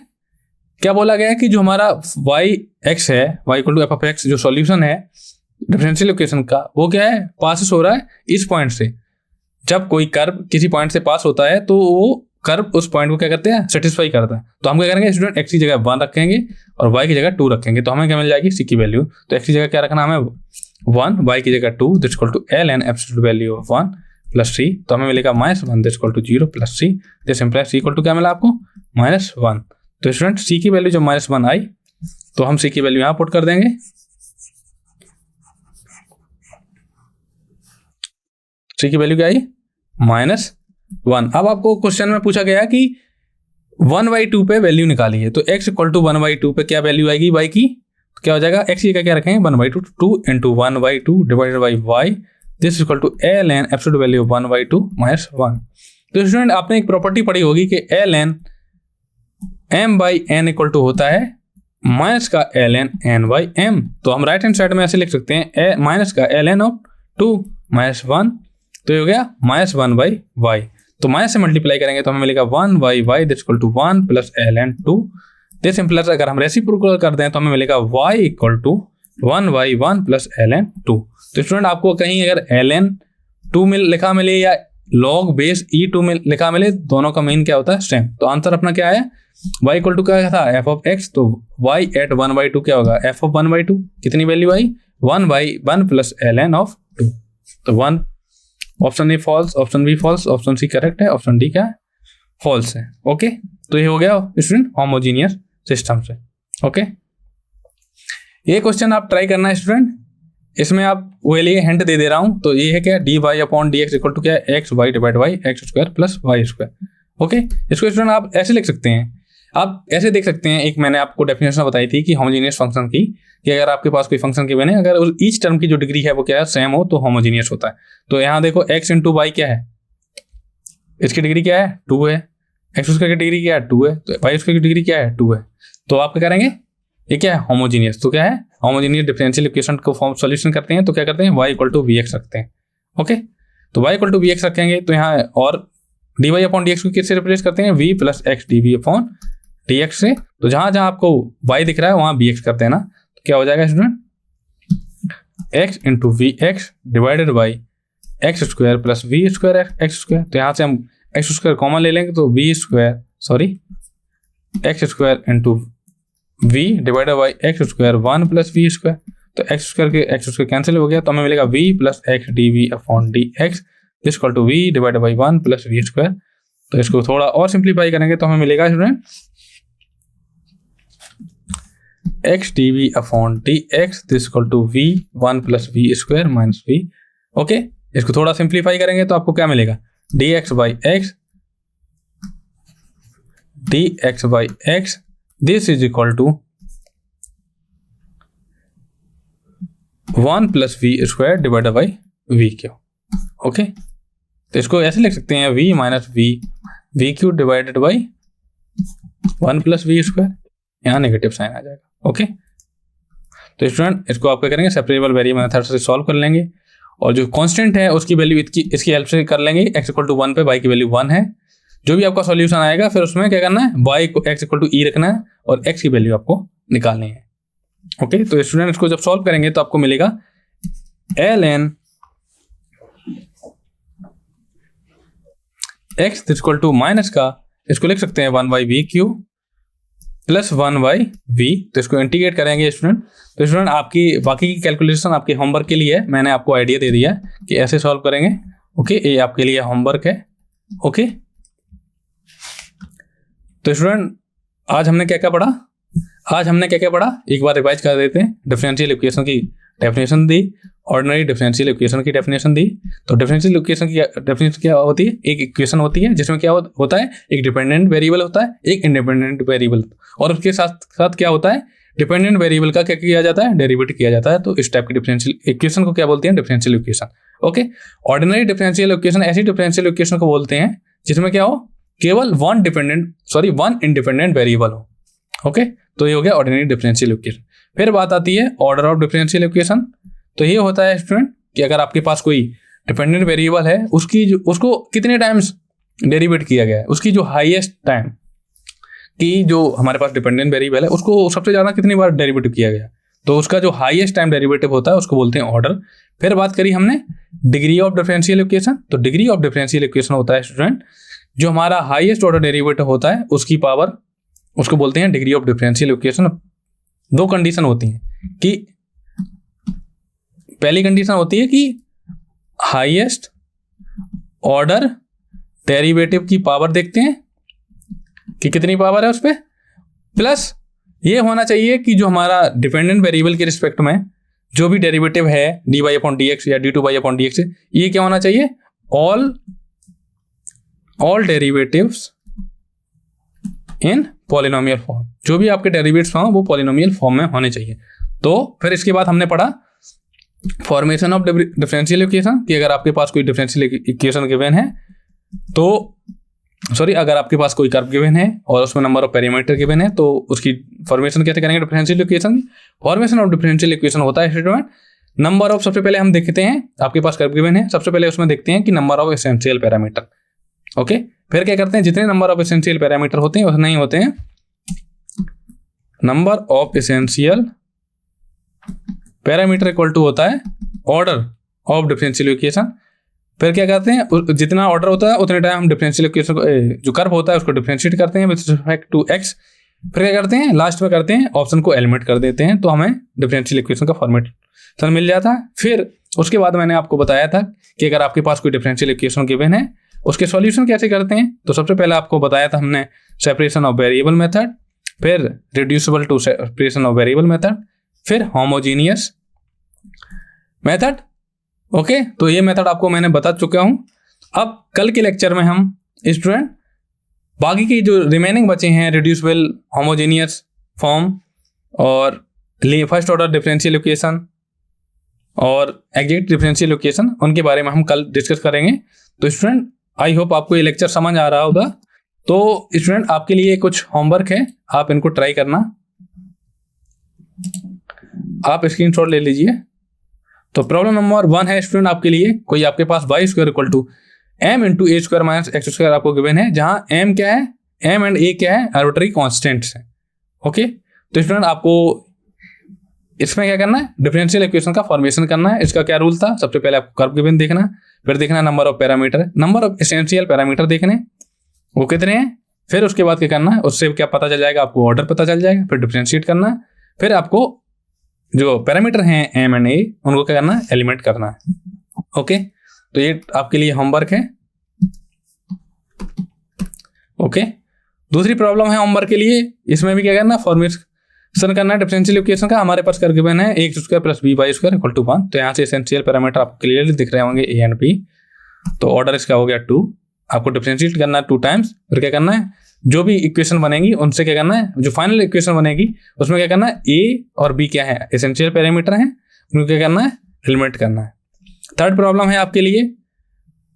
क्या बोला गया है कि जो हमारा वाई एक्स है, y equal to f of x, जो सॉल्यूशन है डिफरेंशियल इक्वेशन का, वो क्या है, पास हो रहा है इस पॉइंट से। जब कोई कर्व किसी पॉइंट से पास होता है तो वो कर्व उस पॉइंट को क्या करते हैं, सेटिस्फाई करता है। तो हम क्या करेंगे स्टूडेंट, एक्स की जगह 1 रखेंगे और वाई की जगह 2 रखेंगे, तो हमें क्या मिल जाएगी, सी की वैल्यू। तो एक्स की जगह क्या रखना, हमें 1, वाई की जगह 2 equal to l n absolute value of 1 plus c. तो हमें मिलेगा -1 equal to 0 plus C. This implies c equal to क्या मिला आपको, -1। तो स्टूडेंट सी की वैल्यू जब -1 आई, तो हम सी की वैल्यू यहाँ पुट कर देंगे। सी की वैल्यू क्या आई, -1। अब आपको क्वेश्चन में पूछा गया कि 1/2 पे वैल्यू निकाली है, तो x इक्वल टू 1/2 पे क्या वैल्यू आएगी y की, तो क्या हो जाएगा, x की क्या रखेंगे 1/2, 2 into 1/2 divided by y this equal to l n absolute value 1/2 -1। तो स्टूडेंट आपने एक प्रॉपर्टी पढ़ी होगी कि l n m by n equal to होता है माइनस का l n n by m. तो हम राइट हैंड साइड में ऐसे लिख सकते हैं, माइनस का एल एन ऑफ 2 -1, तो ये हो गया -1 बाई वाई। तो माइनस से मल्टीप्लाई करेंगे तो हमें मिलेगा 1 by y equal to 1 plus l n 2। This implies अगर हम रेसिप्रोकल कर दें तो हमें मिलेगा y equal to 1 by 1 plus l n 2। तो स्टूडेंट आपको कहीं अगर एल एन 2 लिखा मिले या लॉग बेस e2 में लिखा मिले, दोनों का मीन क्या होता है, सेम। तो आंसर अपना क्या है, y इक्वल टू क्या था, f ऑफ x। तो y एट 1/2 क्या होगा, f ऑफ 1/2, कितनी वैल्यू आई, 1/1 प्लस एल एन ऑफ 2। तो 1, option A false, option B false, option C correct है, ऑप्शन डी क्या है, फॉल्स है। ओके, तो ये हो गया स्टूडेंट होमोजीनियस सिस्टम से। ओके, ये क्वेश्चन आप ट्राई करना है स्टूडेंट, इसमें आप वो लिए हिंट दे दे रहा हूं। तो ये है क्या, dy upon dx equal to क्या है, x y divide by x square plus y square. Okay, इसको स्टूडेंट आप ऐसे लिख सकते हैं, आप ऐसे देख सकते हैं। एक मैंने आपको डेफिनेशन बताई थी कि होमोजीनियस फंक्शन की, कि अगर आपके पास कोई फंक्शन गिवन है, अगर ईच टर्म की जो डिग्री है वो क्या है, सेम हो, तो होमोजीनियस होता है। तो यहाँ देखो x इंटू वाई क्या है, इसकी डिग्री क्या है 2 है, एक्स स्क्वायर की डिग्री क्या है 2 है, तो वाई स्क्वायर की डिग्री क्या है 2 है। तो आप क्या करेंगे, ये क्या है होमोजीनियस। तो क्या है होमोजीनियस डिफरेंशियल इक्वेशन को फॉर्म सॉल्यूशन करते हैं तो क्या करते हैं, y equal to v x रखते हैं। ओके, तो y equal to v x रखेंगे तो यहाँ और d Y upon D x को किससे रिप्लेस करते हैं, v plus x d v upon D x से। तो जहां जहां आपको y दिख रहा है वहां bx करते हैं ना, तो क्या हो जाएगा student, x into v x divided by x square plus v square x square. तो यहाँ से हम एक्स स्क्वायर कॉमन ले लेंगे तो v square sorry x square into v divided by x square 1 plus v square. तो x square cancel हो गया, तो हमें मिलेगा v plus x d v upon D x equal to v divided by 1 plus v square. तो इसको थोड़ा और सिंप्लीफाई करेंगे तो हमें मिलेगा student x d v upon D x equal to v 1 plus v square minus v। Okay, इसको थोड़ा सिंप्लीफाई करेंगे तो आपको क्या मिलेगा, d x by x this is equal to 1 plus v square divided by v cube. Okay, तो इसको ऐसे लिख सकते हैं v minus v cube divided by 1 plus v square, यहाँ नेगेटिव साइन आ जाएगा। ओके, तो स्टूडेंट इसको आप क्या करेंगे, सेपरेबल वेरिएबल मेथड से सॉल्व कर लेंगे और जो कांस्टेंट है उसकी वैल्यू इसकी हेल्प से कर लेंगे। x इक्वल टू 1 पे y की वैल्यू 1 है, जो भी आपका सॉल्यूशन आएगा फिर उसमें क्या करना है, y को x इक्वल टू e रखना है और x की वैल्यू आपको निकालनी है। ओके, तो स्टूडेंट इसको जब सॉल्व करेंगे तो आपको मिलेगा ln x equal to minus का, इसको लिख सकते हैं 1 by v cube plus 1 by v. तो इसको इंटीग्रेट करेंगे स्टूडेंट। तो स्टूडेंट आपकी बाकी की कैलकुलेशन आपके होमवर्क के लिए है, मैंने आपको आइडिया दे दिया है कि ऐसे सॉल्व करेंगे। ओके, ये आपके लिए होमवर्क है। ओके, तो स्टूडेंट आज हमने क्या क्या पढ़ा, एक बार रिवाइज कर देते हैं। डिफरेंशियल इक्वेशन की डेफिनेशन दी, ऑर्डिनरी डिफरेंशियल इक्वेशन की डेफिनेशन दी। तो डिफरेंशियल इक्वेशन की डेफिनेशन क्या होती है, एक इक्वेशन होती है जिसमें क्या होता है, एक डिपेंडेंट वेरिएबल होता है, एक इंडिपेंडेंट वेरिएबल, और उसके साथ साथ क्या होता है, डिपेंडेंट वेरिएबल का क्या किया जाता है, डेरिवेटिव किया जाता है। तो इस टाइप की डिफरेंशियल इक्वेशन को क्या बोलते हैं, differential equation. Okay, ordinary differential equation ऐसी डिफरेंशियल इक्वेशन को बोलते हैं जिसमें क्या हो, केवल वन इंडिपेंडेंट वेरिएबल हो। ओके, तो ये हो गया ऑर्डिनरी डिफरेंशियल इक्वेशन। फिर बात आती है ऑर्डर ऑफ डिफरेंशियल इक्वेशन। तो ये होता है स्टूडेंट कि अगर आपके पास कोई डिपेंडेंट वेरिएबल है, उसको कितने टाइम्स डेरिवेट किया गया है, उसकी जो हाईएस्ट टाइम कि जो हमारे पास डिपेंडेंट वेरिएबल है उसको सबसे ज़्यादा कितनी बार डेरिवेटिव किया गया, तो उसका जो हाईएस्ट टाइम डेरिवेटिव होता है उसको बोलते हैं ऑर्डर। फिर बात करी हमने डिग्री ऑफ डिफरेंशियल इक्वेशन। तो डिग्री ऑफ डिफरेंशियल इक्वेशन होता है स्टूडेंट जो हमारा हाईएस्ट ऑर्डर डेरिवेटिव होता है उसकी पावर, उसको बोलते हैं डिग्री ऑफ डिफरेंशियल इक्वेशन। दो कंडीशन होती हैं कि पहली कंडीशन होती है कि हाईएस्ट ऑर्डर डेरिवेटिव की पावर देखते हैं कि कितनी पावर है उस पर, प्लस ये होना चाहिए कि जो हमारा डिपेंडेंट वेरिएबल के रिस्पेक्ट में जो भी डेरिवेटिव है dy अपॉन डी एक्स या d2y अपॉन डी एक्स, ये क्या होना चाहिए, ऑल डेरिवेटिव्स इन पॉलिनोमियल फॉर्म। जो भी आपके डेरिवेटिव्स हों वो पॉलिनोमियल फॉर्म में होने चाहिए। तो फिर इसके बाद हमने पढ़ा फॉर्मेशन ऑफ डिफरेंशियल इक्वेशन कि अगर आपके पास कोई डिफरेंशियल इक्वेशन गिवन है तो अगर आपके पास कोई कर्व गिवन है और उसमें नंबर ऑफ पैरामीटर गिवन है तो उसकी फॉर्मेशन कैसे करेंगे differential equation. Formation of differential equation होता है स्टूडेंट नंबर ऑफ, सबसे पहले हम देखते हैं आपके पास कर्व गिवन है, सबसे पहले उसमें देखते हैं कि number of essential parameter. Okay, फिर क्या करते हैं, जितने नंबर ऑफ एसेंशियल पैरामीटर होते हैं उतने ही होते हैं number of essential parameter equal to होता है ऑर्डर ऑफ डिफरेंशियल इक्वेशन। फिर क्या करते हैं, जितना ऑर्डर होता है उतने टाइम हम डिफरेंशियल इक्वेशन जो कर्व होता है उसको डिफरेंशिएट करते हैं विद रिस्पेक्ट टू एक्स। फिर क्या करते हैं, लास्ट में करते हैं ऑप्शन को एलिमिनेट कर देते हैं, तो हमें डिफरेंशियल इक्वेशन का फॉर्मेट मिल जाता है। फिर उसके बाद मैंने आपको बताया था कि अगर आपके पास कोई डिफरेंशियल इक्वेशन गिवन है उसके सॉल्यूशन कैसे करते हैं, तो सबसे पहले आपको बताया था हमने सेपरेशन ऑफ वेरिएबल मेथड, फिर reducible to separation of variable method, फिर होमोजीनियस मेथड। ओके, तो ये मेथड आपको मैंने बता चुका हूं। अब कल के लेक्चर में हम स्टूडेंट बाकी की जो रिमेनिंग बचे हैं रिड्यूसिबल, होमोजीनियस फॉर्म और फर्स्ट ऑर्डर डिफरेंशियल इक्वेशन और एग्जैक्ट डिफरेंशियल इक्वेशन, उनके बारे में हम कल डिस्कस करेंगे। तो स्टूडेंट आई होप आपको ये लेक्चर समझ आ रहा होगा। तो स्टूडेंट आपके लिए कुछ होमवर्क है, आप इनको ट्राई करना। आप स्क्रीनशॉट ले लीजिए। तो प्रॉब्लम नंबर 1 है स्टूडेंट आपके लिए, कोई आपके पास y square equal to m into a square minus x square आपको गिवन है, जहां एम क्या है, एम एंड ए क्या है, आर्बिट्ररी कॉन्स्टेंट्स है। ओके, तो स्टूडेंट आपको इसमें क्या करना है, डिफरेंशियल इक्वेशन का फॉर्मेशन करना है। इसका क्या रूल था, सबसे पहले आपको कर्व गिवन देखना, फिर देखना number of parameter, number of essential parameter देखने वो कितने हैं, फिर उसके बाद क्या करना है, उससे क्या पता चल जाएगा आपको, ऑर्डर पता चल जाएगा, फिर डिफरेंशिएट करना है, फिर आपको जो पैरामीटर हैं एम एंड ए उनको क्या करना है, एलिमेंट करना है। ओके, तो ये आपके लिए होमवर्क है। ओके, दूसरी प्रॉब्लम है होमवर्क के लिए, इसमें भी क्या करना, फॉर्मेशन करना है डिफरेंशियल इक्वेशन का। हमारे पास कर गिवन है x square plus b y square equal to 1। तो यहाँ से एसेंशियल पैरामीटर आपको क्लियरली दिख रहे होंगे ए एंड बी। तो ऑर्डर इसका हो गया 2, आपको डिफरेंशिएट करना है 2 टाइम्स, फिर क्या करना है, जो भी इक्वेशन बनेगी उनसे क्या करना है, जो फाइनल इक्वेशन बनेगी उसमें क्या करना है, ए और बी क्या है, एसेंशियल पैरामीटर हैं, उनको क्या करना है, एलिमेंट करना है। थर्ड प्रॉब्लम है आपके लिए,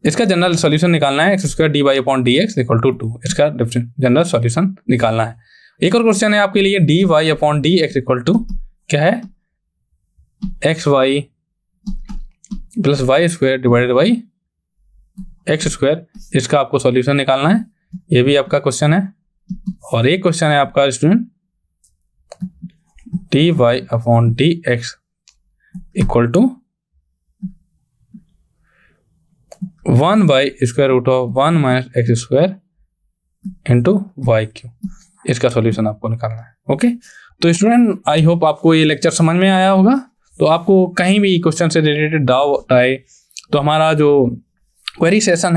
इसका जनरल सॉल्यूशन निकालना है, x square d Y upon D x equal to 2, इसका जनरल सॉल्यूशन निकालना है। एक और क्वेश्चन है आपके लिए, d Y upon D x equal to क्या है, x y plus y square divided by x square, इसका आपको सॉल्यूशन निकालना है। ये भी आपका क्वेश्चन है। और एक क्वेश्चन है आपका student, d Y upon D x equal to 1 by square root of 1 minus x square into y cube, इसका सॉल्यूशन आपको निकालना है। ओके, तो स्टूडेंट आई होप आपको ये लेक्चर समझ में आया होगा। तो आपको कहीं भी क्वेश्चन से रिलेटेड डाउट आए तो हमारा जो क्वेरी सेक्शन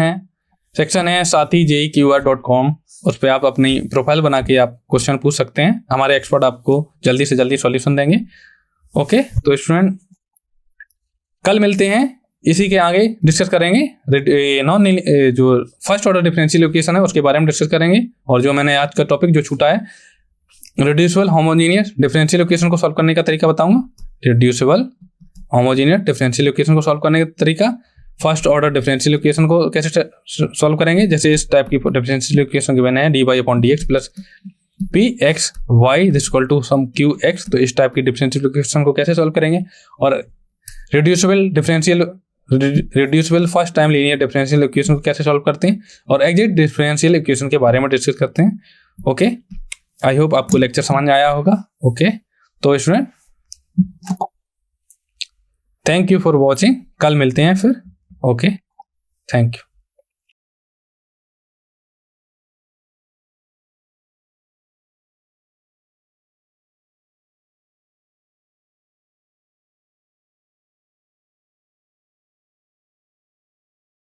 है साथी JEQR.com, उस पर आप अपनी प्रोफाइल बना के आप क्वेश्चन पूछ सकते हैं, हमारे एक्सपर्ट आपको जल्दी से जल्दी सॉल्यूशन देंगे। ओके, तो स्टूडेंट कल मिलते हैं, इसी के आगे डिस्कस करेंगे नॉन जो फर्स्ट ऑर्डर डिफरेंशियल इक्वेशन है उसके बारे में डिस्कस करेंगे। और जो मैंने आज का टॉपिक जो छूटा है, रिड्यूसिबल होमोजीनियस डिफरेंशियल इक्वेशन को सॉल्व करने का तरीका बताऊंगा। रिड्यूसिबल होमोजीनियस डिफरेंशियल इक्वेशन को सॉल्व करने का तरीका, फर्स्ट ऑर्डर डिफरेंशियल इक्वेशन को कैसे सॉल्व करेंगे, जैसे इस टाइप की डिफरेंशियल इक्वेशन गिवन है d Y upon D x plus p x y this equal to some cube x, तो इस टाइप की डिफरेंशियल इक्वेशन को कैसे सॉल्व करेंगे। और reducible first time linear differential equation को कैसे सॉल्व करते हैं, और एग्जैक्ट डिफरेंशियल इक्वेशन के बारे में डिस्कस करते हैं। ओके, आई होप आपको लेक्चर समझ में आया होगा। ओके, तो student thank you for watching, कल मिलते हैं फिर। Okay, thank you.